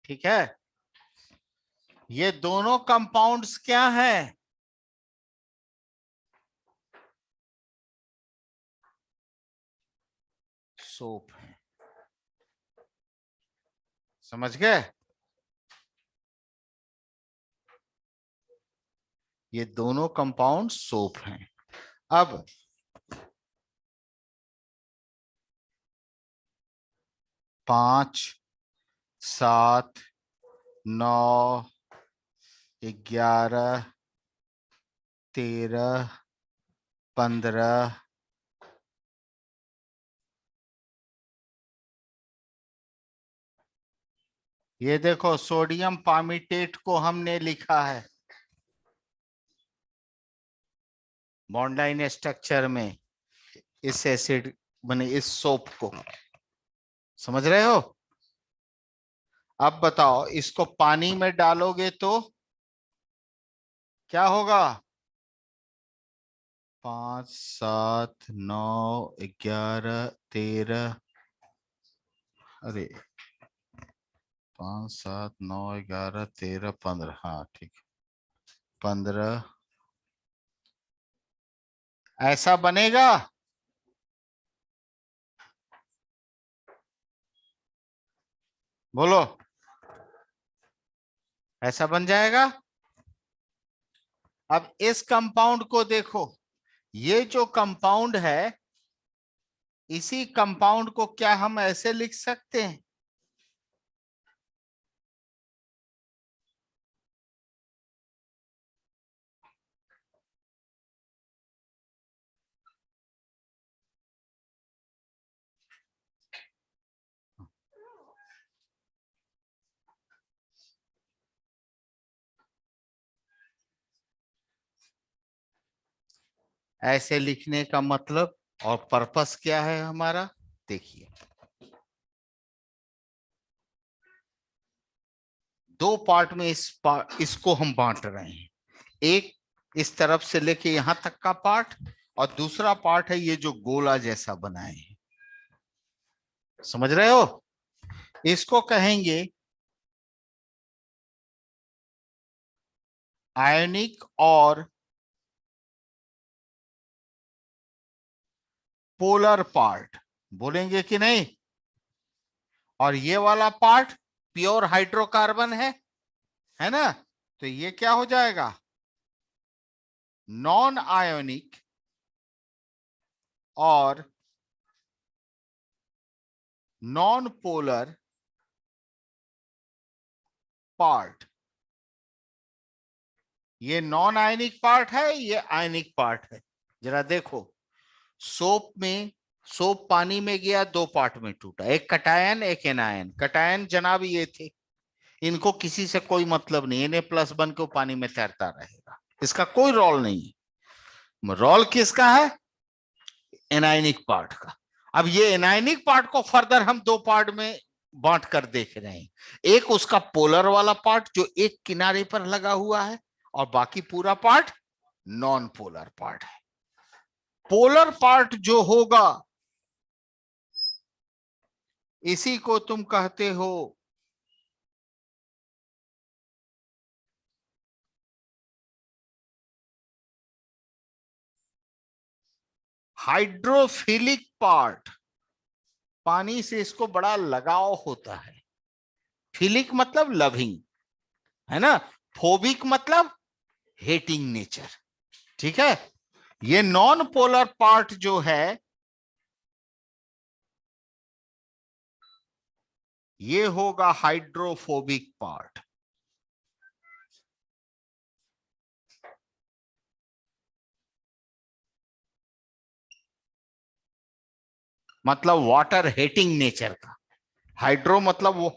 ठीक है, ये दोनों कंपाउंड्स क्या हैं, सोप है। समझ गए, ये दोनों कंपाउंड सोप हैं। अब 5, 7, 9, 11, 13, 15, ये देखो सोडियम पामीटेट को हमने लिखा है बॉन्ड लाइन स्ट्रक्चर में, इस एसिड बने इस सोप को, समझ रहे हो। अब बताओ इसको पानी में डालोगे तो क्या होगा, 5, 7, 9, 11, 13, अरे 5, 7, 9, 11, 13, 15, हाँ ठीक, 15 ऐसा बनेगा। बोलो, ऐसा बन जाएगा। अब इस कंपाउंड को देखो, ये जो कंपाउंड है, इसी कंपाउंड को क्या हम ऐसे लिख सकते हैं, ऐसे लिखने का मतलब और पर्पस क्या है हमारा, देखिए दो पार्ट में इसको हम बांट रहे हैं, एक इस तरफ से लेके यहां तक का पार्ट और दूसरा पार्ट है ये जो गोला जैसा बनाए हैं, समझ रहे हो। इसको कहेंगे आयनिक और पोलर पार्ट, बोलेंगे कि नहीं। और ये वाला पार्ट प्योर हाइड्रोकार्बन है ना, तो ये क्या हो जाएगा, नॉन आयोनिक और नॉन पोलर पार्ट। ये नॉन आयनिक पार्ट है, ये आयनिक पार्ट है। जरा देखो, सोप में, सोप पानी में गया, दो पार्ट में टूटा, एक कटायन एक एनायन। कटायन जनाब ये थे, इनको किसी से कोई मतलब नहीं, Na+ बन के पानी में तैरता रहेगा, इसका कोई रोल नहीं है। रोल किसका है, एनायनिक पार्ट का। अब ये एनायनिक पार्ट को फर्दर हम दो पार्ट में बांट कर देख रहे हैं। एक उसका पोलर वाला पार्ट जो एक किनारे पर लगा हुआ है, और बाकी पूरा पार्ट नॉन पोलर पार्ट है। पोलर पार्ट जो होगा इसी को तुम कहते हो हाइड्रोफिलिक पार्ट। पानी से इसको बड़ा लगाव होता है। फिलिक मतलब लविंग, है ना। फोबिक मतलब हेटिंग नेचर। ठीक है। ये नॉन पोलर पार्ट जो है ये होगा हाइड्रोफोबिक पार्ट। मतलब वाटर हेटिंग नेचर का। हाइड्रो मतलब वो,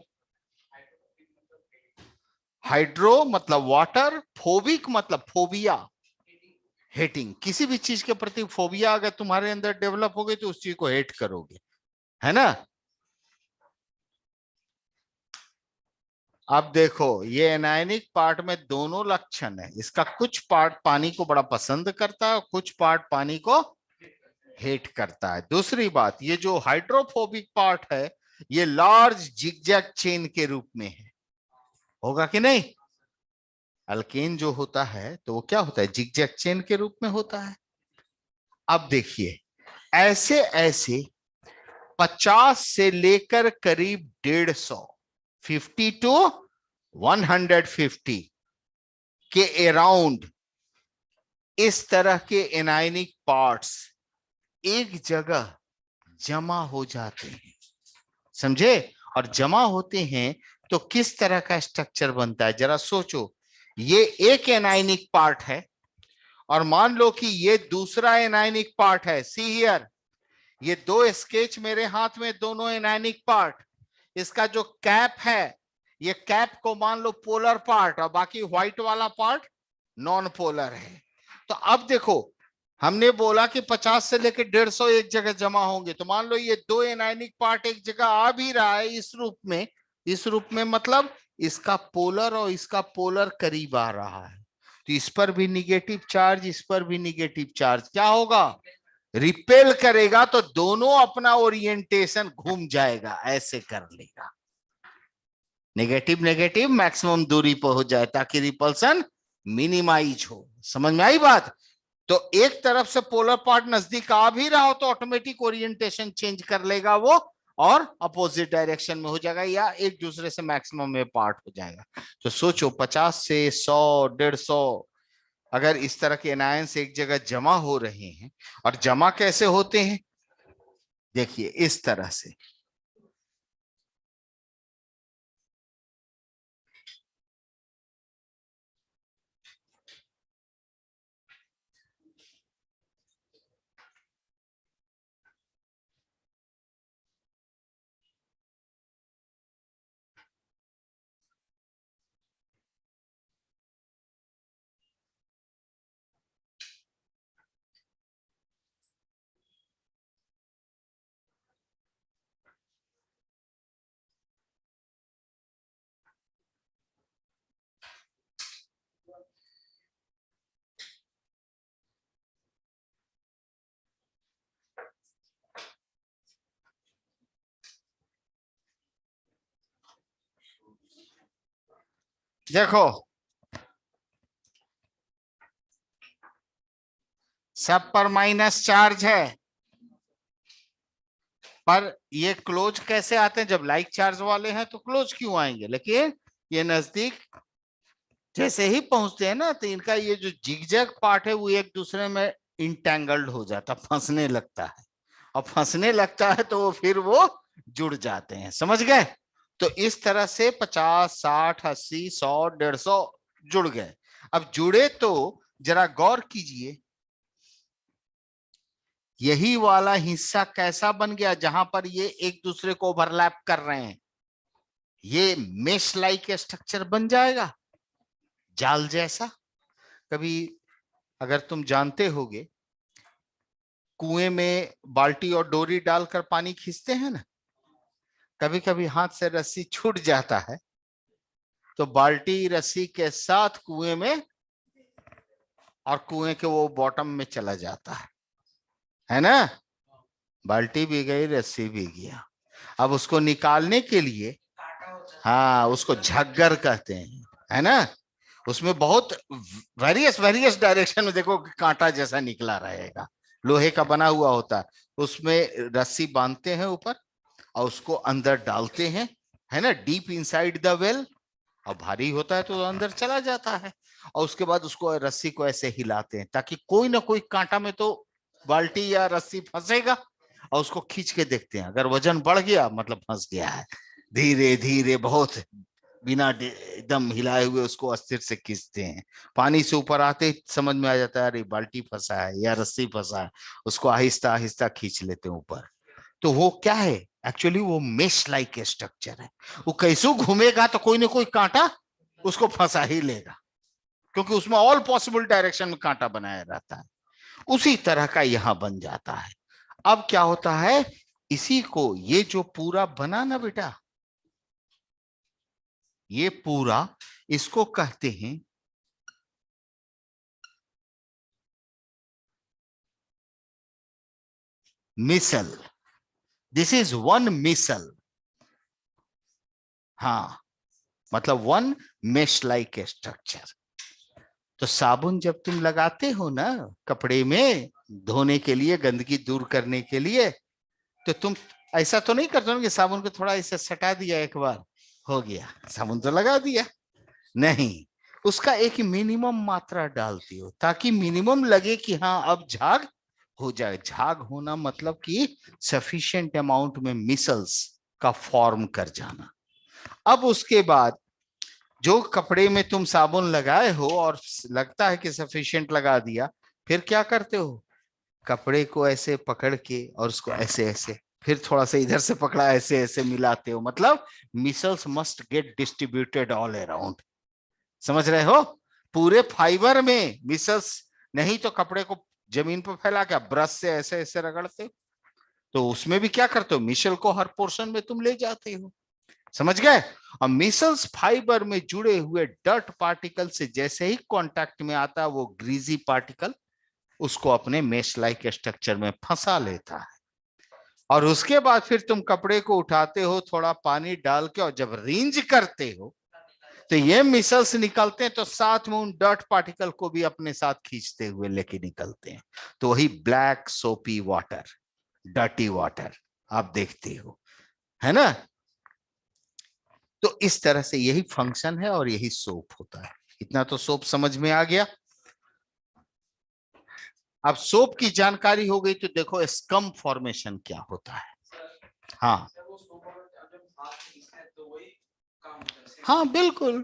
हाइड्रो मतलब वाटर, फोबिक मतलब फोबिया, हेटिंग। किसी भी चीज के प्रति फोबिया अगर तुम्हारे अंदर डेवलप हो गई तो उस चीज को हेट करोगे, है ना। अब देखो ये एनायनिक पार्ट में दोनों लक्षण है। इसका कुछ पार्ट पानी को बड़ा पसंद करता है और कुछ पार्ट पानी को हेट करता है। दूसरी बात, ये जो हाइड्रोफोबिक पार्ट है ये लार्ज जिगजैग चेन के रूप में है। होगा कि नहीं। अल्केन जो होता है तो वो क्या होता है, जिगजैग चेन के रूप में होता है। अब देखिए ऐसे ऐसे 50 से लेकर करीब 150, 50 to 150 के अराउंड इस तरह के एनायनिक पार्ट्स एक जगह जमा हो जाते हैं, समझे। और जमा होते हैं तो किस तरह का स्ट्रक्चर बनता है जरा सोचो। ये एक एनायनिक पार्ट है और मान लो कि ये दूसरा एनायनिक पार्ट है। सी हियर, ये दो स्केच मेरे हाथ में, दोनों एनायनिक पार्ट। इसका जो कैप है ये कैप को मान लो पोलर पार्ट और बाकी व्हाइट वाला पार्ट नॉन पोलर है। तो अब देखो हमने बोला कि 50 से लेकर 150 एक जगह जमा होंगे, तो मान लो ये दो एनायनिक पार्ट एक जगह आ भी रहा है इस रूप में। इस रूप में मतलब इसका पोलर और इसका पोलर करीब आ रहा है, तो इस पर भी निगेटिव चार्ज, इस पर भी निगेटिव चार्ज, क्या होगा, रिपेल करेगा। तो दोनों अपना ओरिएंटेशन घूम जाएगा, ऐसे कर लेगा। नेगेटिव नेगेटिव मैक्सिमम दूरी पर हो जाए ताकि रिपल्सन मिनिमाइज हो। समझ में आई बात। तो एक तरफ से पोलर पार्ट नजदीक आ भी रहा हो तो ऑटोमेटिक ओरिएंटेशन चेंज कर लेगा वो और अपोजिट डायरेक्शन में हो जाएगा या एक दूसरे से मैक्सिमम में पार्ट हो जाएगा। तो सोचो 50 से 100, 150 अगर इस तरह के एनायंस एक जगह जमा हो रहे हैं, और जमा कैसे होते हैं देखिए इस तरह से। देखो सब पर माइनस चार्ज है, पर ये क्लोज कैसे आते हैं, जब लाइक चार्ज वाले हैं तो क्लोज क्यों आएंगे, लेकिन ये नजदीक जैसे ही पहुंचते हैं ना तो इनका ये जो जिगजैग पार्ट है वो एक दूसरे में इंटेंगल्ड हो जाता, फंसने लगता है। और फंसने लगता है तो फिर वो जुड़ जाते हैं, समझ गए। तो इस तरह से 50, 60, 80, 100, 150 जुड़ गए। अब जुड़े तो जरा गौर कीजिए यही वाला हिस्सा कैसा बन गया जहां पर ये एक दूसरे को ओवरलैप कर रहे हैं। ये मेश लाइक स्ट्रक्चर बन जाएगा, जाल जैसा। कभी अगर तुम जानते होगे कुएं में बाल्टी और डोरी डालकर पानी खींचते हैं ना, कभी कभी हाथ से रस्सी छूट जाता है तो बाल्टी रस्सी के साथ कुएं में और कुएं के वो बॉटम में चला जाता है ना। बाल्टी भी गई, रस्सी भी गया। अब उसको निकालने के लिए, हाँ, उसको झग्गर कहते हैं, है ना। उसमें बहुत वेरियस वेरियस डायरेक्शन में देखो कांटा जैसा निकला रहेगा, लोहे का बना हुआ होता है। उसमें रस्सी बांधते हैं ऊपर और उसको अंदर डालते हैं, है ना, डीप इनसाइड द वेल। और भारी होता है तो अंदर चला जाता है। और उसके बाद उसको रस्सी को ऐसे हिलाते हैं ताकि कोई ना कोई कांटा में तो बाल्टी या रस्सी फंसेगा। और उसको खींच के देखते हैं, अगर वजन बढ़ गया मतलब फंस गया है। धीरे धीरे बहुत बिना एकदम हिलाए हुए उसको अस्थिर से खींचते हैं। पानी से ऊपर आते ही समझ में आ जाता है अरे बाल्टी फंसा है या रस्सी फंसा है। उसको आहिस्ता आहिस्ता खींच लेते हैं ऊपर। तो वो क्या है, एक्चुअली वो मेश लाइक स्ट्रक्चर है। वो कैसे घूमेगा तो कोई ना कोई कांटा उसको फंसा ही लेगा, क्योंकि उसमें ऑल पॉसिबल डायरेक्शन में कांटा बनाया रहता है। उसी तरह का यहां बन जाता है। अब क्या होता है, इसी को, ये जो पूरा बना ना बेटा, ये पूरा, इसको कहते हैं मिसल। दिस इज वन मिसल। हाँ, मतलब वन मेश लाइक स्ट्रक्चर। तो साबुन जब तुम लगाते हो ना कपड़े में धोने के लिए, गंदगी दूर करने के लिए, तो तुम ऐसा तो नहीं करते हो कि साबुन को थोड़ा ऐसे सटा दिया, एक बार हो गया, साबुन तो लगा दिया। नहीं, उसका एक मिनिमम मात्रा डालती हो ताकि मिनिमम लगे कि हाँ अब झाग हो जाए। झाग होना मतलब कि सफिशिएंट अमाउंट में मिसल्स का फॉर्म कर जाना। अब उसके बाद जो कपड़े में तुम साबुन लगाए हो और लगता है कि सफिशिएंट लगा दिया, फिर क्या करते हो, कपड़े को ऐसे पकड़ के और उसको ऐसे ऐसे, फिर थोड़ा सा इधर से पकड़ा, ऐसे ऐसे मिलाते हो। मतलब micelles must get distributed all around. समझ रहे हो, पूरे फाइबर में मिसल्स, नहीं तो कपड़े को जमीन पर फैला के ब्रश से ऐसे ऐसे रगड़ते हो, तो उसमें भी क्या करते हो, मिसल को हर पोर्शन में तुम ले जाते हो। समझ गए। और मिसल्स फाइबर में जुड़े हुए डर्ट पार्टिकल से जैसे ही कांटेक्ट में आता है, वो ग्रीजी पार्टिकल उसको अपने मेश लाइक स्ट्रक्चर में फंसा लेता है। और उसके बाद फिर तुम कपड़े को उठाते हो थोड़ा पानी डाल के, और जब रिंज करते हो तो ये मिसल्स निकलते हैं, तो साथ में उन डर्ट पार्टिकल को भी अपने साथ खींचते हुए लेके निकलते हैं। तो वही ब्लैक सोपी वाटर, डर्टी वाटर आप देखते हो, है ना। तो इस तरह से यही फंक्शन है और यही सोप होता है। इतना तो सोप समझ में आ गया। अब सोप की जानकारी हो गई तो देखो स्कम फॉर्मेशन क्या होता है। हाँ हाँ बिल्कुल।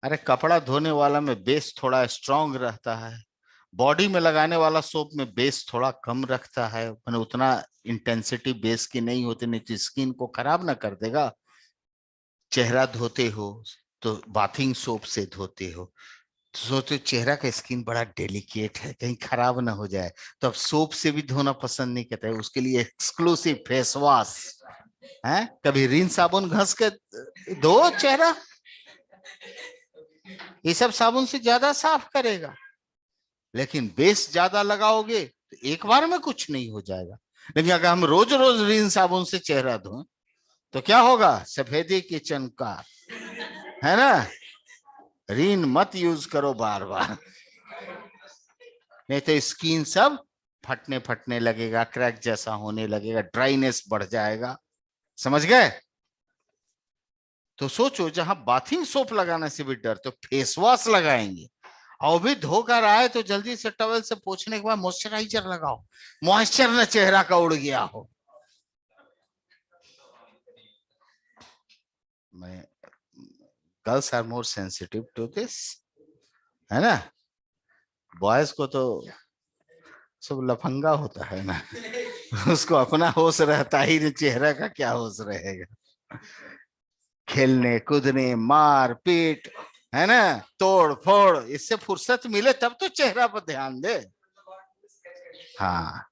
अरे कपड़ा धोने वाला में बेस थोड़ा स्ट्रांग रहता है, बॉडी में लगाने वाला सोप में बेस थोड़ा कम रखता है, मैंने उतना इंटेंसिटी बेस की नहीं होती, नहीं तो स्किन को खराब ना कर देगा। चेहरा धोते हो तो बाथिंग सोप से धोते हो, तो सोचो चेहरा का स्किन बड़ा डेलिकेट है, कहीं खराब ना हो जाए, तो अब सोप से भी धोना पसंद नहीं करता है, उसके लिए एक्सक्लूसिव फेस वॉश है। कभी रिन साबुन घस के धो चेहरा, ये सब साबुन से ज्यादा साफ करेगा। लेकिन बेस ज्यादा लगाओगे तो एक बार में कुछ नहीं हो जाएगा। लेकिन अगर हम रोज रोज रिन साबुन से चेहरा धोएं तो क्या होगा, सफेदी की चमकार, है ना। रिन मत यूज करो बार बार, नहीं तो स्किन सब फटने फटने लगेगा, क्रैक जैसा होने लगेगा, ड्राइनेस बढ़ जाएगा। समझ गए। तो सोचो जहां बाथिंग सोप लगाने से भी डर, तो फेस वॉश लगाएंगे, और भी धोकर आए तो जल्दी से टॉवल से पोंछने के बाद मॉइस्चराइजर लगाओ, मॉइस्चर न चेहरा का उड़ गया हो। मैं, girls are more sensitive to this, है ना। बॉयज को तो सब लफंगा होता है ना, उसको अपना होश रहता ही नहीं, चेहरा का क्या होश रहेगा। खेलने कूदने मार पीट, है ना, तोड़ फोड़, इससे फुर्सत मिले तब तो चेहरा पर ध्यान दे। हाँ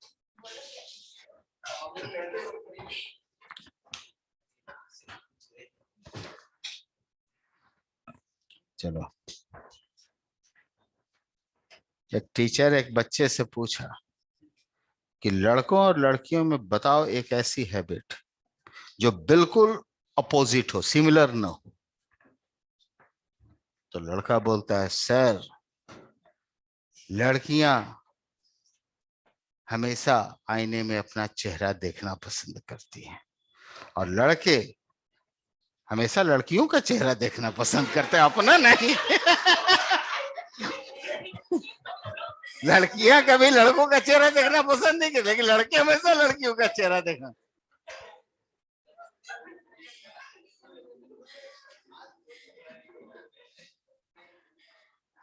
चलो, एक टीचर एक बच्चे से पूछा कि लड़कों और लड़कियों में बताओ एक ऐसी हैबिट जो बिल्कुल अपोजिट हो, सिमिलर ना हो। तो लड़का बोलता है, सर लड़कियां हमेशा आईने में अपना चेहरा देखना पसंद करती हैं और लड़के हमेशा लड़कियों का चेहरा देखना पसंद करते हैं, अपना नहीं। लड़कियां कभी लड़कों का चेहरा देखना पसंद नहीं करती, लेकिन लड़के हमेशा लड़कियों का चेहरा देखना।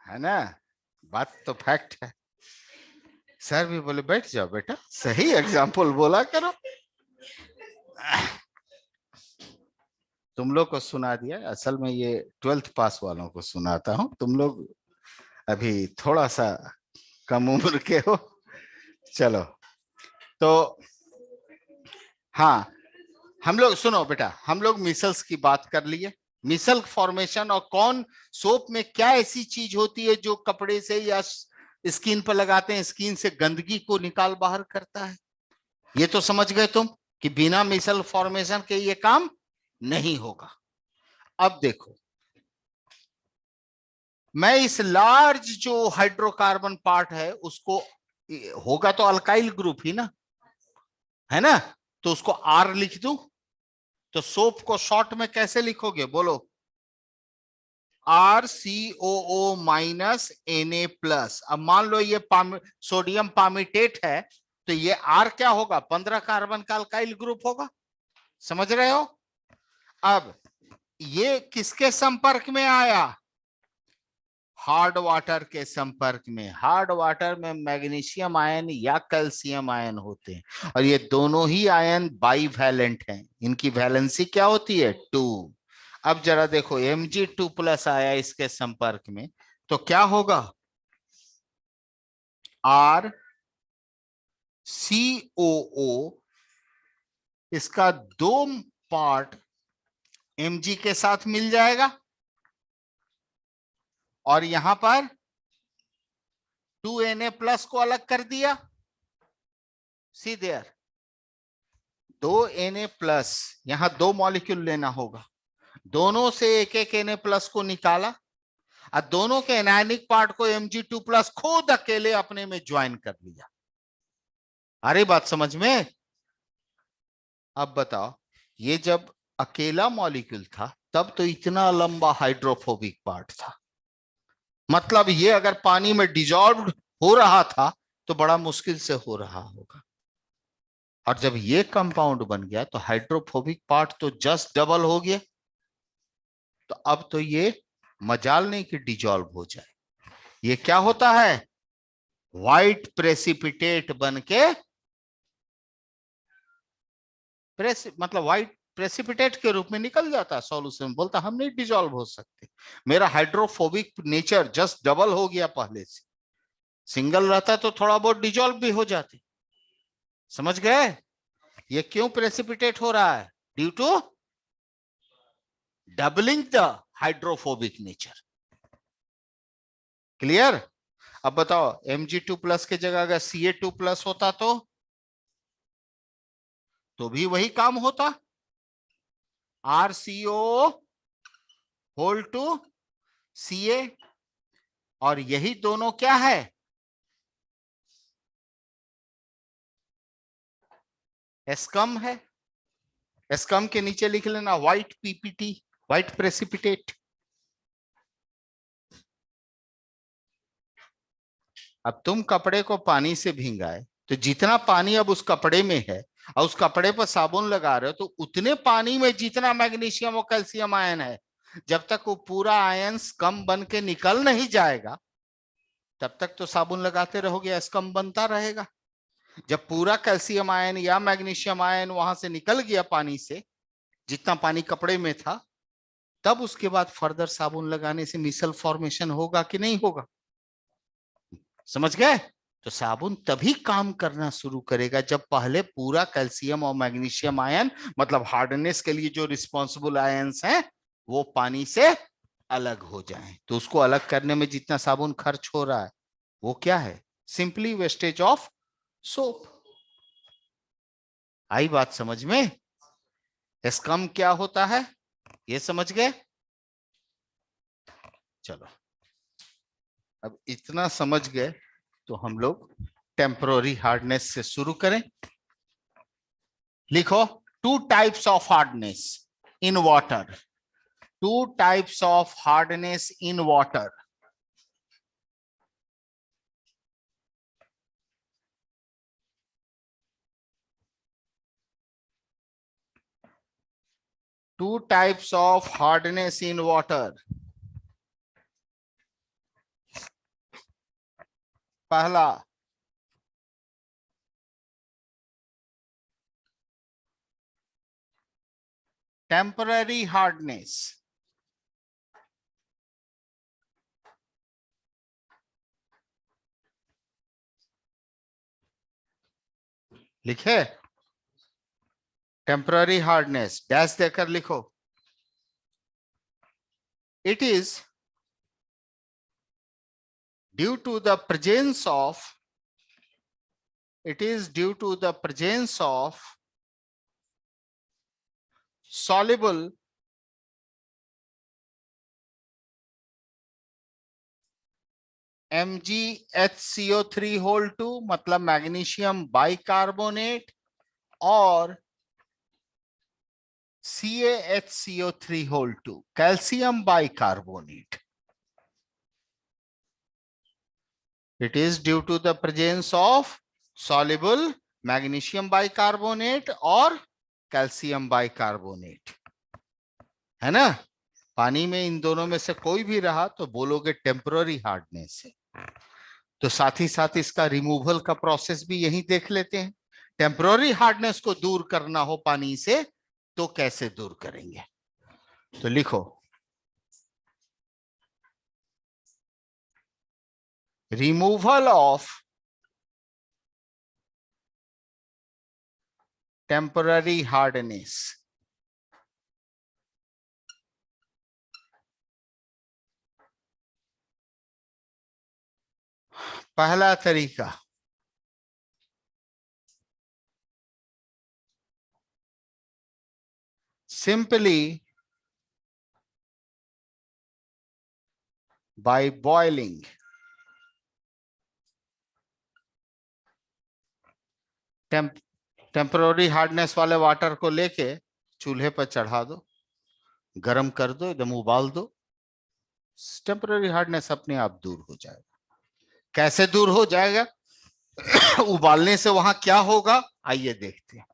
है ना, बात तो फैक्ट है। सर भी बोले बैठ जाओ बेटा, सही एग्जाम्पल बोला करो। तुम लोग को सुना दिया, असल में ये 12th पास वालों को सुनाता हूं, तुम लोग अभी थोड़ा सा कम उम्र के हो। चलो तो हाँ, हम लोग सुनो बेटा, हम लोग मिसल्स की बात कर लिए, मिसल फॉर्मेशन, और कौन सोप में क्या ऐसी चीज होती है जो कपड़े से या स्किन पर लगाते हैं, स्किन से गंदगी को निकाल बाहर करता है। ये तो समझ गए तुम कि बिना मिसल फॉर्मेशन के ये काम नहीं होगा। अब देखो, मैं इस लार्ज जो हाइड्रोकार्बन पार्ट है उसको, होगा तो अल्काइल ग्रुप ही ना, है ना, तो उसको आर लिख दूं। तो सोप को शॉर्ट में कैसे लिखोगे बोलो? RCOO minus Na+। अब मान लो ये सोडियम पामिटेट है, तो ये R क्या होगा? 15 कार्बन का अल्काइल ग्रुप होगा। समझ रहे हो? अब ये किसके संपर्क में आया? हार्ड वाटर के संपर्क में। हार्ड वाटर में मैग्नीशियम आयन या कैल्शियम आयन होते हैं, और ये दोनों ही आयन बाईवैलेंट हैं। इनकी वैलेंसी क्या होती है? 2। अब जरा देखो, Mg2+ आया इसके संपर्क में, तो क्या होगा? RCOO, इसका 2 पार्ट Mg के साथ मिल जाएगा, और यहां पर 2Na+ को अलग कर दिया। सी देयर, 2Na+, यहां 2 मॉलिक्यूल लेना होगा, दोनों से एक एक Na+ को निकाला, और दोनों के एनायनिक पार्ट को Mg2+ खुद अकेले अपने में ज्वाइन कर लिया। अरे बात समझ में? अब बताओ, ये जब अकेला मॉलिक्यूल था तब तो इतना लंबा हाइड्रोफोबिक पार्ट था, मतलब ये अगर पानी में डिजॉल्व हो रहा था तो बड़ा मुश्किल से हो रहा होगा। और जब ये कंपाउंड बन गया तो हाइड्रोफोबिक पार्ट तो जस्ट डबल हो गया। तो अब तो ये मजाल नहीं कि डिजॉल्व हो जाए, ये क्या होता है? व्हाइट प्रेसिपिटेट बन के, मतलब व्हाइट प्रेसिपिटेट के रूप में निकल जाता है सॉल्यूशन। बोलता हम नहीं डिजॉल्व हो सकते, मेरा हाइड्रोफोबिक नेचर जस्ट डबल हो गया पहले से। सिंगल रहता तो थोड़ा बहुत डिजॉल्व भी हो जाते। समझ गए? ये क्यों प्रेसिपिटेट हो रहा है? Due to doubling the hydrophobic nature. Clear? अब बताओ, Mg2+ के जगह अगर Ca2+ होता तो भी वही काम होता। RCO होल टू Ca, और यही दोनों क्या है? एस्कम है। एस्कम के नीचे लिख लेना व्हाइट PPT, व्हाइट प्रेसिपिटेट। अब तुम कपड़े को पानी से भींगाए तो जितना पानी अब उस कपड़े में है, और उस कपड़े पर साबुन लगा रहे हो, तो उतने पानी में जितना मैग्नीशियम और कैल्शियम आयन है, जब तक वो पूरा आयन कम बन के निकल नहीं जाएगा तब तक तो साबुन लगाते रहोगे, एस्कम बनता रहेगा। जब पूरा कैल्शियम आयन या मैग्नीशियम आयन वहां से निकल गया पानी से, जितना पानी कपड़े में था, तब उसके बाद फर्दर साबुन लगाने से मिसल फॉर्मेशन होगा कि नहीं होगा? समझ गए? तो साबुन तभी काम करना शुरू करेगा जब पहले पूरा कैल्शियम और मैग्नीशियम आयन, मतलब हार्डनेस के लिए जो रिस्पॉन्सिबल आयन्स हैं, वो पानी से अलग हो जाएं। तो उसको अलग करने में जितना साबुन खर्च हो रहा है वो क्या है? Simply wastage of soap. आई बात समझ में? एस्कम क्या होता है ये समझ गए? चलो, अब इतना समझ गए तो हम लोग टेम्पररी हार्डनेस से शुरू करें। लिखो, two types of hardness in water. Two types of hardness in water. Two types of hardness in water. पहला, टेम्पररी हार्डनेस। लिखे? टेम्पररी हार्डनेस डैश देकर लिखो। It is due to the presence of, it is due to the presence of soluble MgHCO3 मतलब magnesium bicarbonate और CaHCO3 calcium bicarbonate. It is due to the presence of soluble magnesium bicarbonate और calcium bicarbonate, है ना? पानी में इन दोनों में से कोई भी रहा तो बोलोगे टेम्पररी हार्डनेस है। तो साथ ही साथ इसका रिमूवल का प्रोसेस भी यही देख लेते हैं। टेम्पररी हार्डनेस को दूर करना हो पानी से तो कैसे दूर करेंगे? तो लिखो, रिमूवल ऑफ टेम्पररी हार्डनेस। पहला तरीका, simply by boiling। Temporary hardness वाले वाटर को लेके चूल्हे पर चढ़ा दो, गर्म कर दो, एकदम उबाल दो, टेम्पररी हार्डनेस अपने आप दूर हो जाएगा। कैसे दूर हो जाएगा? उबालने से वहां क्या होगा आइए देखते हैं।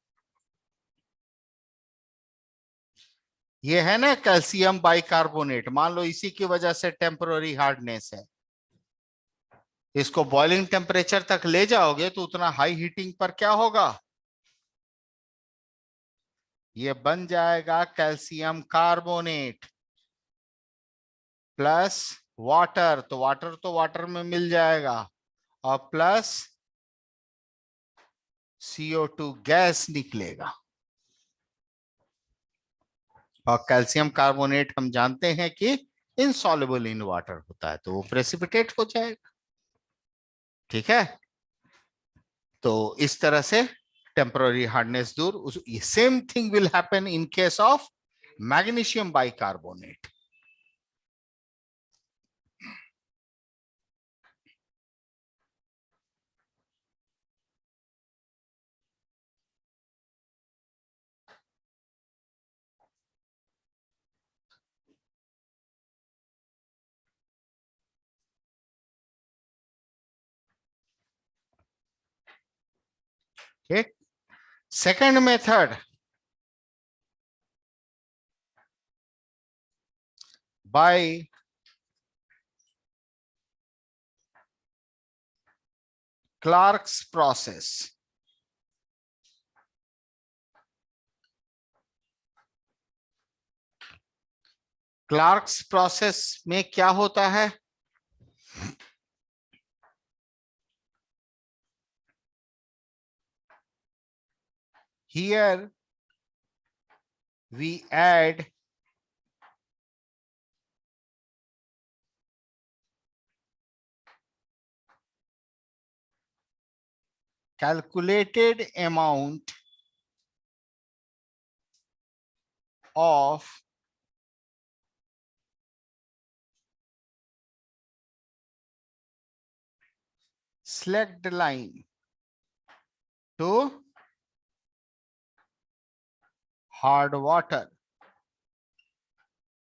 ये है ना कैल्शियम बाइकार्बोनेट, मान लो इसी की वजह से टेम्पररी हार्डनेस है। इसको बॉइलिंग टेम्परेचर तक ले जाओगे तो उतना हाई हीटिंग पर क्या होगा? ये बन जाएगा कैल्शियम कार्बोनेट प्लस वाटर, तो वाटर में मिल जाएगा, और प्लस CO2 गैस निकलेगा। और कैल्शियम कार्बोनेट हम जानते हैं कि इनसॉल्युबल इन वाटर होता है, तो वो प्रेसिपिटेट हो जाएगा। ठीक है, तो इस तरह से टेम्पररी हार्डनेस दूर। Same thing will happen in case of magnesium bicarbonate. ठीक, second method, by Clark's process. Clark's process में क्या होता है? Here we add calculated amount of slacked line to hard water।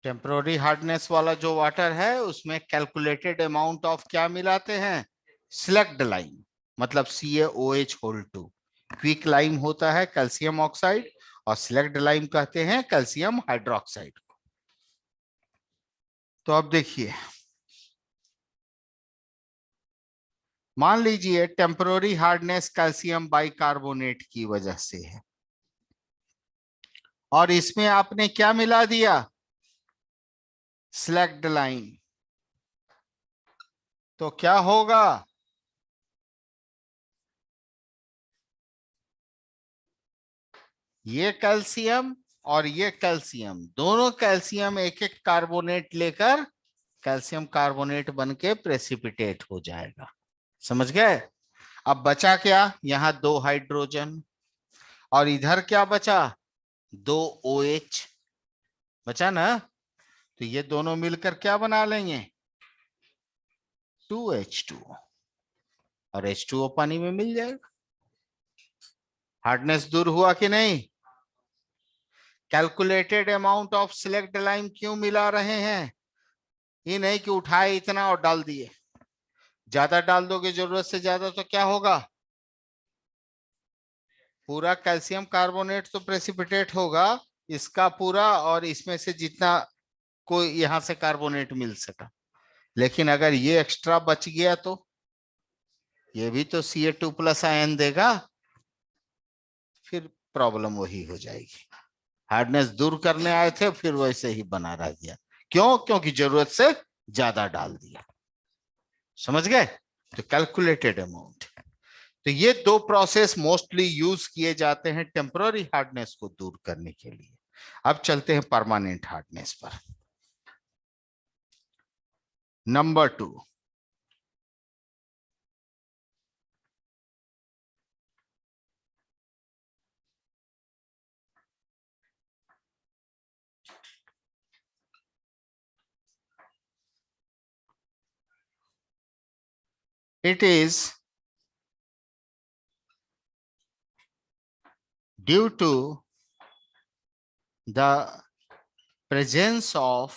Temporary hardness वाला जो water है उसमें कैलकुलेटेड अमाउंट ऑफ क्या मिलाते हैं, स्लैक्ड लाइम, मतलब CaOH होल 2। क्विक लाइम होता है कैल्शियम ऑक्साइड और स्लैक्ड लाइम कहते हैं कैल्शियम हाइड्रोक्साइड को। तो अब देखिए, मान लीजिए टेम्पोररी हार्डनेस कैल्शियम बाइकार्बोनेट की वजह से है और इसमें आपने क्या मिला दिया, स्लैक्ड लाइम। तो क्या होगा, ये कैल्शियम और ये कैल्शियम, दोनों कैल्शियम एक एक कार्बोनेट लेकर कैल्शियम कार्बोनेट बनके प्रेसिपिटेट हो जाएगा। समझ गए। अब बचा क्या, यहां 2 हाइड्रोजन और इधर क्या बचा, 2 OH बचा ना। तो ये दोनों मिलकर क्या बना लेंगे, 2H2O और H2O पानी में मिल जाएगा। हार्डनेस दूर हुआ कि नहीं। Calculated amount of slaked lime क्यों मिला रहे हैं, ये नहीं कि उठाए इतना और डाल दिए। ज्यादा डाल दोगे जरूरत से ज्यादा तो क्या होगा, पूरा कैल्शियम कार्बोनेट तो प्रेसिपिटेट होगा, इसका पूरा और इसमें से जितना कोई यहां से कार्बोनेट मिल सका। लेकिन अगर ये एक्स्ट्रा बच गया तो ये भी तो Ca2+ आयन देगा, फिर प्रॉब्लम वही हो जाएगी। हार्डनेस दूर करने आए थे फिर वैसे ही बना रह गया। क्यों, क्योंकि जरूरत से ज्यादा डाल दिया। समझ गए। तो कैलकुलेटेड अमाउंट। तो ये 2 प्रोसेस मोस्टली यूज किए जाते हैं टेम्पररी हार्डनेस को दूर करने के लिए। अब चलते हैं परमानेंट हार्डनेस पर। Number 2, it is due to the presence of,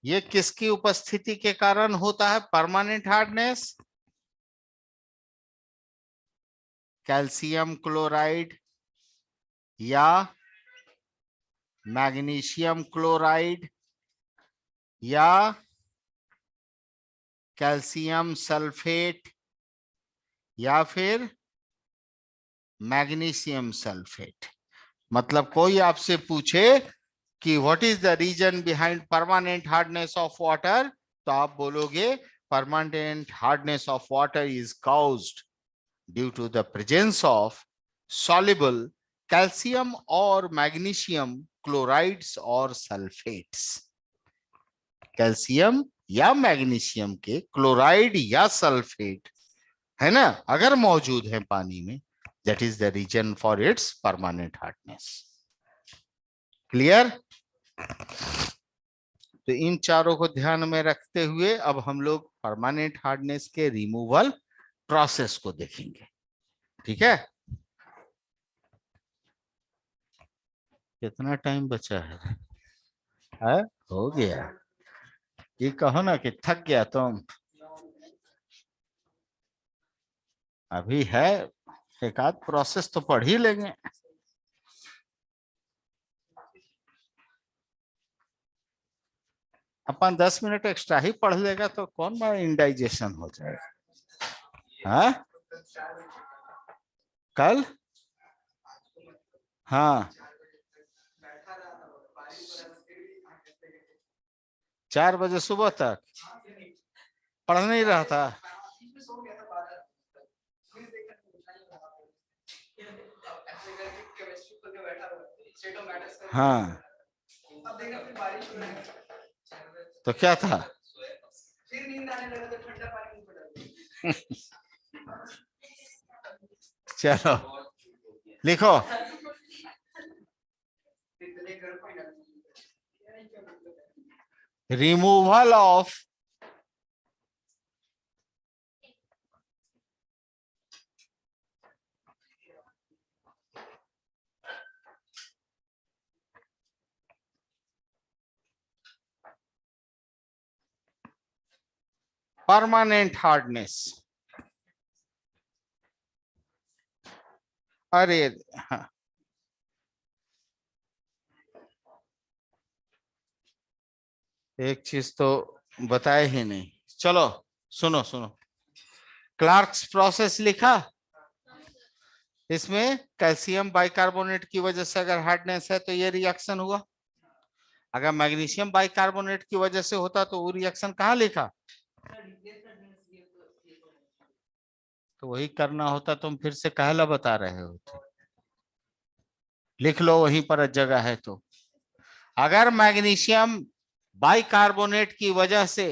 ये किसकी उपस्थिति के कारण होता है परमानेंट हार्डनेस, कैल्शियम क्लोराइड या मैग्नीशियम क्लोराइड या कैल्शियम सल्फेट या फिर मैग्नीशियम सल्फेट। मतलब कोई आपसे पूछे कि what is the reason behind permanent hardness of water, तो आप बोलोगे permanent hardness of water is caused due to the presence of soluble calcium और मैग्नीशियम क्लोराइड्स और सल्फेट्स। कैल्शियम या मैग्नीशियम के क्लोराइड या सल्फेट है ना, अगर मौजूद है पानी में, that is the reason for its permanent hardness. Clear. तो इन चारों को ध्यान में रखते हुए अब हम लोग परमानेंट हार्डनेस के रिमूवल प्रोसेस को देखेंगे। ठीक है। कितना टाइम बचा है? हो गया। ये कहो ना कि थक गया तुम। अभी है, एक आध प्रोसेस तो पढ़ ही लेंगे। अपन 10 मिनट एक्स्ट्रा ही पढ़ लेगा तो कौन बड़ा इंडाइजेशन हो जाएगा। हाँ कल, हाँ 4 बजे सुबह तक पढ़ नहीं रहा था। हाँ तो क्या था, फिर नींद आने लगा तो ठंडा पानी। चलो लिखो, रिमूवल ऑफ परमानेंट हार्डनेस। अरे हाँ, एक चीज तो बताए ही नहीं। चलो सुनो सुनो, क्लार्क्स प्रोसेस लिखा, इसमें कैल्शियम बाइकार्बोनेट की वजह से अगर हार्डनेस है तो ये रिएक्शन हुआ। अगर मैग्नीशियम बाइकार्बोनेट की वजह से होता तो वो रिएक्शन कहाँ लिखा? तो वही करना होता, तुम फिर से कहला बता रहे हो। लिख लो वहीं पर जगह है तो। अगर मैग्नीशियम बाइकार्बोनेट की वजह से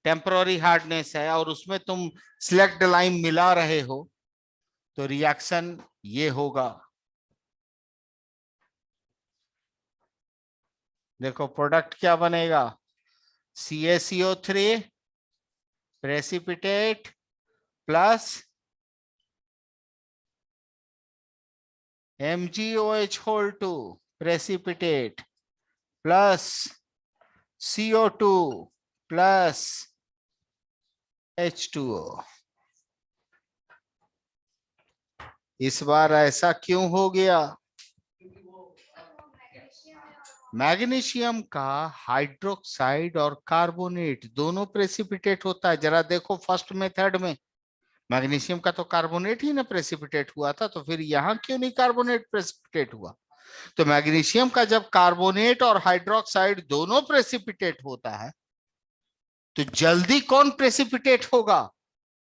टेम्पररी हार्डनेस है और उसमें तुम सिलेक्ट लाइम मिला रहे हो तो रिएक्शन ये होगा। देखो प्रोडक्ट क्या बनेगा, CaCO3 precipitate plus MgOH2 precipitate plus CO2 plus H2O। इस बार ऐसा क्यों हो गया? मैग्नीशियम का हाइड्रोक्साइड और कार्बोनेट दोनों प्रेसिपिटेट होता है। जरा देखो फर्स्ट मेथड में मैग्नीशियम का तो कार्बोनेट ही ना प्रेसिपिटेट हुआ था, तो फिर यहाँ क्यों नहीं कार्बोनेट प्रेसिपिटेट हुआ? तो मैग्नीशियम का जब कार्बोनेट और हाइड्रोक्साइड दोनों प्रेसिपिटेट होता है तो जल्दी कौन प्रेसिपिटेट होगा?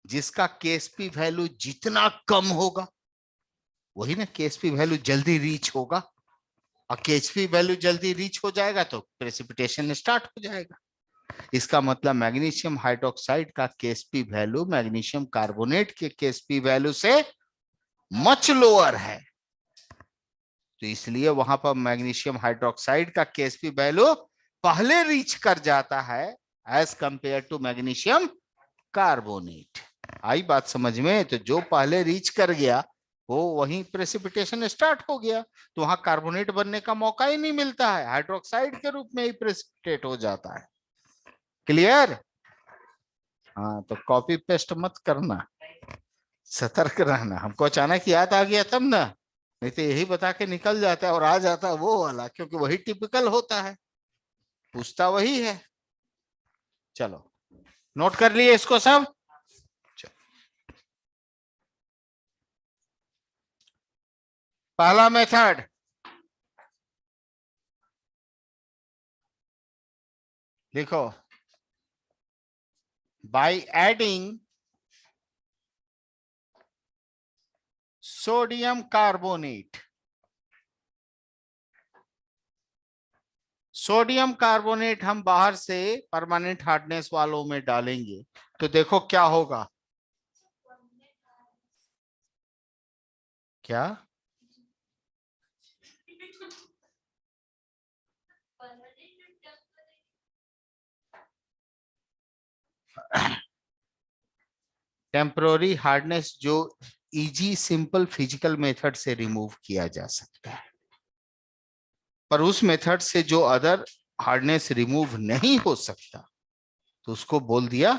जिसका केएसपी वैल्यू जितना कम होगा वही ना केएसपी वैल्यू जल्दी रीच होगा, और केएचपी वैल्यू जल्दी रीच हो जाएगा तो प्रेसिपिटेशन स्टार्ट हो जाएगा। इसका मतलब मैग्नीशियम हाइड्रोक्साइड का केएसपी वैल्यू मैग्नीशियम कार्बोनेट के केएसपी वैल्यू से मच लोअर है, तो इसलिए वहां पर मैग्नीशियम हाइड्रोक्साइड का केएसपी वैल्यू पहले रीच कर जाता है as compare to magnesium carbonate. आई बात समझ में? तो जो पहले रीच कर गया वो वहीं प्रेसिपिटेशन स्टार्ट हो गया, तो वहां कार्बोनेट बनने का मौका ही नहीं मिलता है, हाइड्रोक्साइड के रूप में ही प्रेसिपिटेट हो जाता है। क्लियर? हाँ, तो कॉपी पेस्ट मत करना, सतर्क रहना। हमको अचानक याद आ गया तब ना, नहीं तो यही बता के निकल जाता है और आ जाता है वो वाला, क्योंकि वही टिपिकल होता है, पूछता वही है। चलो नोट कर लिए इसको सब। पहला मेथड, लिखो, by adding sodium carbonate. Sodium carbonate हम बाहर से परमानेंट हार्डनेस वालों में डालेंगे तो देखो क्या होगा। क्या? टेम्पररी हार्डनेस जो इजी सिंपल फिजिकल मेथड से रिमूव किया जा सकता है, पर उस मेथड से जो अदर हार्डनेस रिमूव नहीं हो सकता तो उसको बोल दिया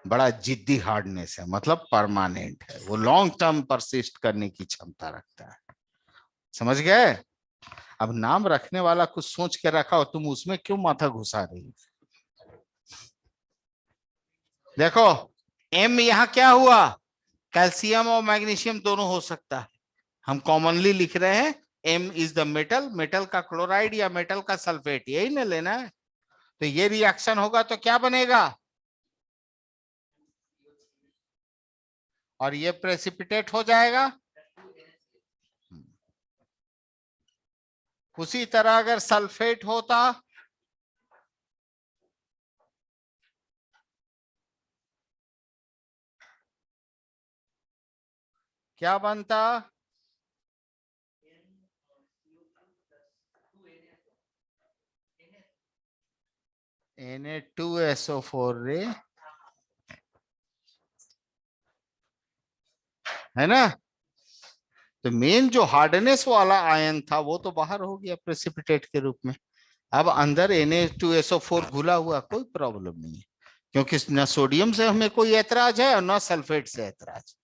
बड़ा जिद्दी हार्डनेस है, मतलब परमानेंट है, वो लॉन्ग टर्म परसिस्ट करने की क्षमता रखता है। समझ गए? अब नाम रखने वाला कुछ सोच के रखा हो, तुम उसमें क्यों माथा घुसा रही हो? देखो एम यहां क्या हुआ, कैल्शियम और मैग्नीशियम दोनों हो सकता है, हम कॉमनली लिख रहे हैं M is the metal, metal का क्लोराइड या मेटल का सल्फेट, यही ना लेना है। तो ये रिएक्शन होगा तो क्या बनेगा, और ये प्रेसिपिटेट हो जाएगा। उसी तरह अगर सल्फेट होता क्या बनता? Na2SO4 रे, है ना? तो मेन जो हार्डनेस वाला आयन था वो तो बाहर हो गया प्रेसिपिटेट के रूप में। अब अंदर Na2SO4 घुला हुआ, कोई प्रॉब्लम नहीं है, क्योंकि न सोडियम से हमें कोई ऐतराज है और न सल्फेट से ऐतराज।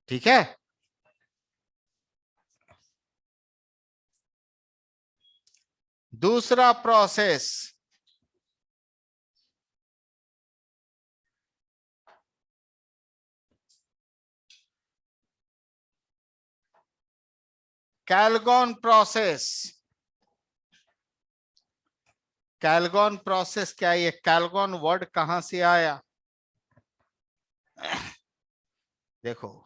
ठीक है। दूसरा प्रोसेस, कैलगॉन प्रोसेस। कैलगॉन प्रोसेस क्या है? ये कैलगॉन वर्ड कहां से आया? देखो,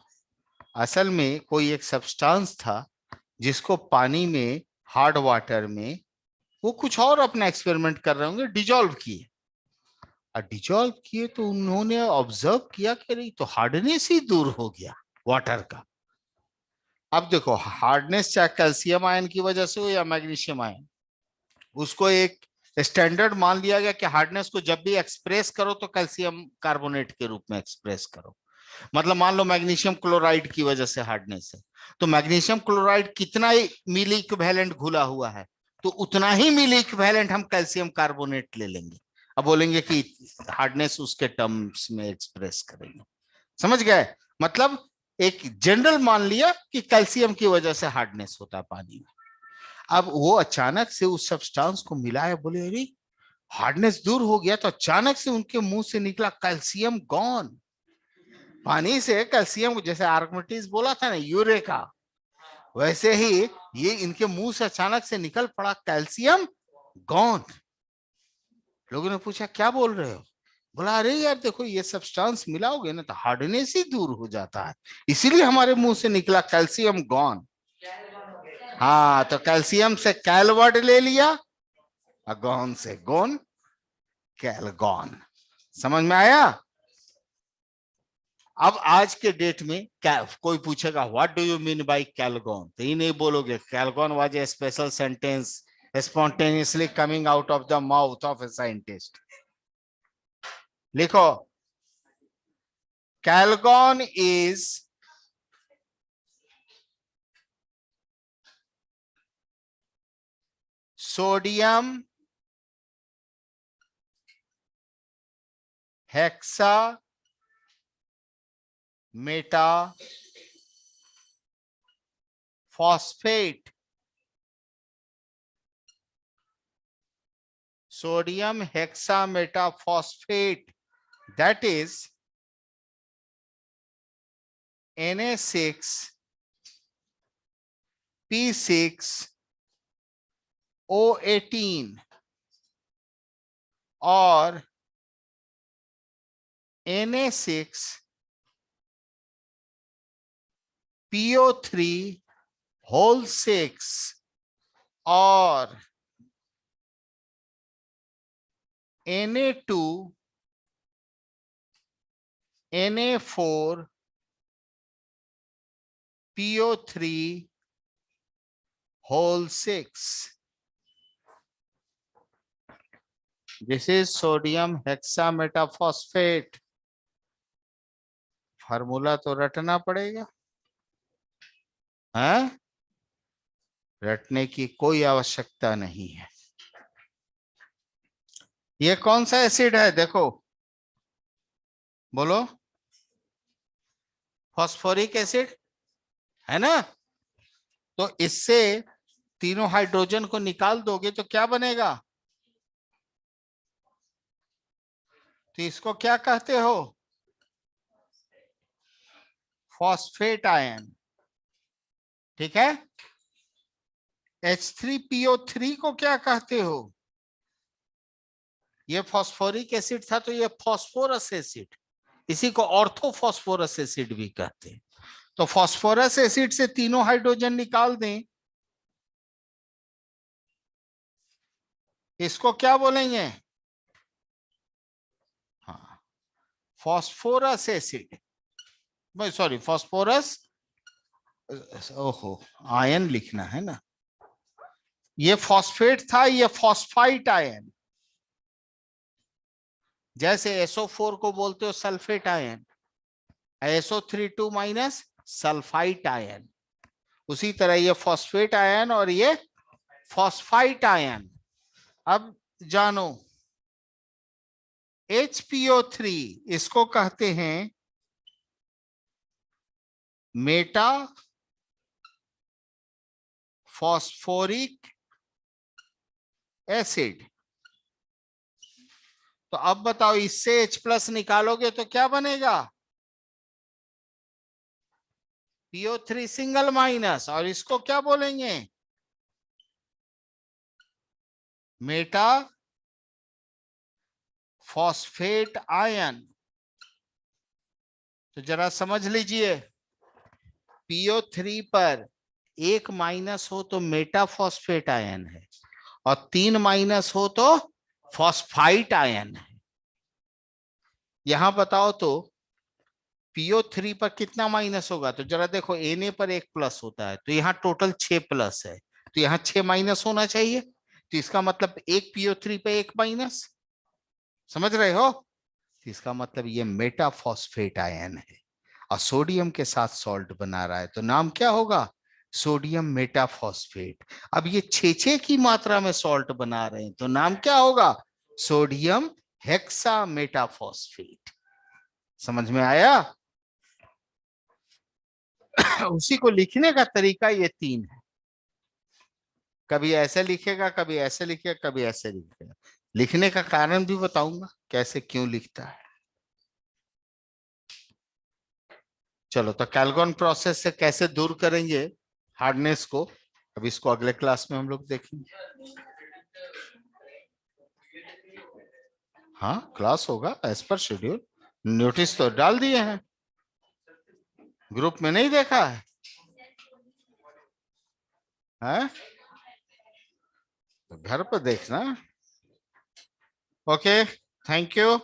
असल में कोई एक सब्सटेंस था जिसको पानी में, हार्ड वाटर में, वो कुछ और अपना एक्सपेरिमेंट कर रहे होंगे, डिजोल्व किए। और डिजोल्व किए तो उन्होंने ऑब्जर्व किया कि नहीं, तो हार्डनेस ही दूर हो गया वाटर का। अब देखो, हार्डनेस चाहे कैल्शियम आयन की वजह से हो या मैग्नीशियम आयन, उसको एक स्टैंडर्ड मान लिया गया कि हार्डनेस को जब भी एक्सप्रेस करो तो कैल्शियम कार्बोनेट के रूप में एक्सप्रेस करो। मतलब मान लो मैग्नीशियम क्लोराइड की वजह से हार्डनेस है, तो मैग्नीशियम क्लोराइड कितना ही मिली इक्विवेलेंट घुला हुआ है, तो उतना ही मिली इक्विवेलेंट हम कैल्शियम कार्बोनेट ले लेंगे। अब बोलेंगे कि हार्डनेस उसके टर्म्स में एक्सप्रेस करेंगे। समझ गए? मतलब एक जनरल मान लिया कि कैल्शियम की वजह से हार्डनेस होता है पानी में। अब वो अचानक से उस सब्सटेंस को मिलाया, बोले अरे हार्डनेस दूर हो गया, तो अचानक से उनके मुंह से निकला कैल्शियम गॉन। पानी से कैल्शियम, जैसे आर्किमिडीज बोला था ना यूरेका, वैसे ही ये इनके मुंह से अचानक से निकल पड़ा कैल्शियम गॉन। लोगों ने पूछा क्या बोल रहे हो? बोला अरे यार देखो, ये सब्सटेंस मिलाओगे ना तो हार्डनेस ही दूर हो जाता है, इसीलिए हमारे मुंह से निकला कैल्शियम गॉन। हाँ, तो कैल्शियम से कैल वर्ड ले लिया और गॉन से गोन, कैलगॉन। समझ में आया? अब आज के डेट में क्या कोई पूछेगा what do you mean by Calgon, तो ही नहीं बोलोगे Calgon was a special sentence spontaneously coming out of the mouth of a scientist. लिखो, Calgon is sodium hexametaphosphate phosphate, sodium hexametaphosphate, that is Na6P6O18 और Na6PO3 whole 6 और Na2 Na4 PO3 whole 6. This is sodium hexametaphosphate. Formula तो रटना पड़ेगा, हाँ? रटने की कोई आवश्यकता नहीं है। ये कौन सा एसिड है? देखो, बोलो, फॉस्फोरिक एसिड है ना? तो इससे तीनों हाइड्रोजन को निकाल दोगे तो क्या बनेगा? तो इसको क्या कहते हो? Phosphate ion. ठीक है। H3PO3 को क्या कहते हो? ये फॉस्फोरिक एसिड था तो ये फॉस्फोरस एसिड, इसी को ऑर्थोफॉस्फोरस एसिड भी कहते हैं। तो फॉस्फोरस एसिड से तीनों हाइड्रोजन निकाल दें, इसको क्या बोलेंगे? हाँ, फॉस्फोरस एसिड, सॉरी, फॉस्फोरस ओहो, आयन लिखना है ना, ये फॉस्फेट था, ये फॉस्फाइट आयन, जैसे SO4 को बोलते हो sulphate ion, SO3 minus sulphite ion, उसी तरह ये फॉस्फेट आयन और ये फॉस्फाइट आयन। अब जानो HPO3 इसको कहते हैं मेटा फॉस्फोरिक एसिड। तो अब बताओ इससे H+ निकालोगे तो क्या बनेगा? PO3 सिंगल माइनस, और इसको क्या बोलेंगे? Meta phosphate ion. तो जरा समझ लीजिए, PO3 पर 1 माइनस हो तो मेटाफॉस्फेट आयन है, और 3 माइनस हो तो फॉस्फाइट आयन है। यहां बताओ तो PO3 पर कितना माइनस होगा? तो जरा देखो, Na पर 1 प्लस होता है, तो यहाँ टोटल 6 प्लस है, तो यहाँ 6 माइनस होना चाहिए। तो इसका मतलब एक PO3 पे 1 माइनस, समझ रहे हो? तो इसका मतलब ये मेटाफॉस्फेट आयन है, और सोडियम के साथ सॉल्ट बना रहा है, तो नाम क्या होगा? सोडियम मेटाफॉस्फेट। अब ये 6 की मात्रा में सॉल्ट बना रहे हैं, तो नाम क्या होगा? Sodium hexametaphosphate. समझ में आया? उसी को लिखने का तरीका ये 3 है, कभी ऐसे लिखेगा, कभी ऐसे लिखेगा, कभी ऐसे लिखेगा। लिखने का कारण भी बताऊंगा कैसे, क्यों लिखता है। चलो, तो कैल्गोन प्रोसेस से कैसे दूर करेंगे हार्डनेस को, अब इसको अगले क्लास में हम लोग देखेंगे। हाँ, क्लास होगा एज पर शेड्यूल, नोटिस तो डाल दिए हैं, ग्रुप में नहीं देखा है? हैं? तो घर पर देखना। Okay, thank you.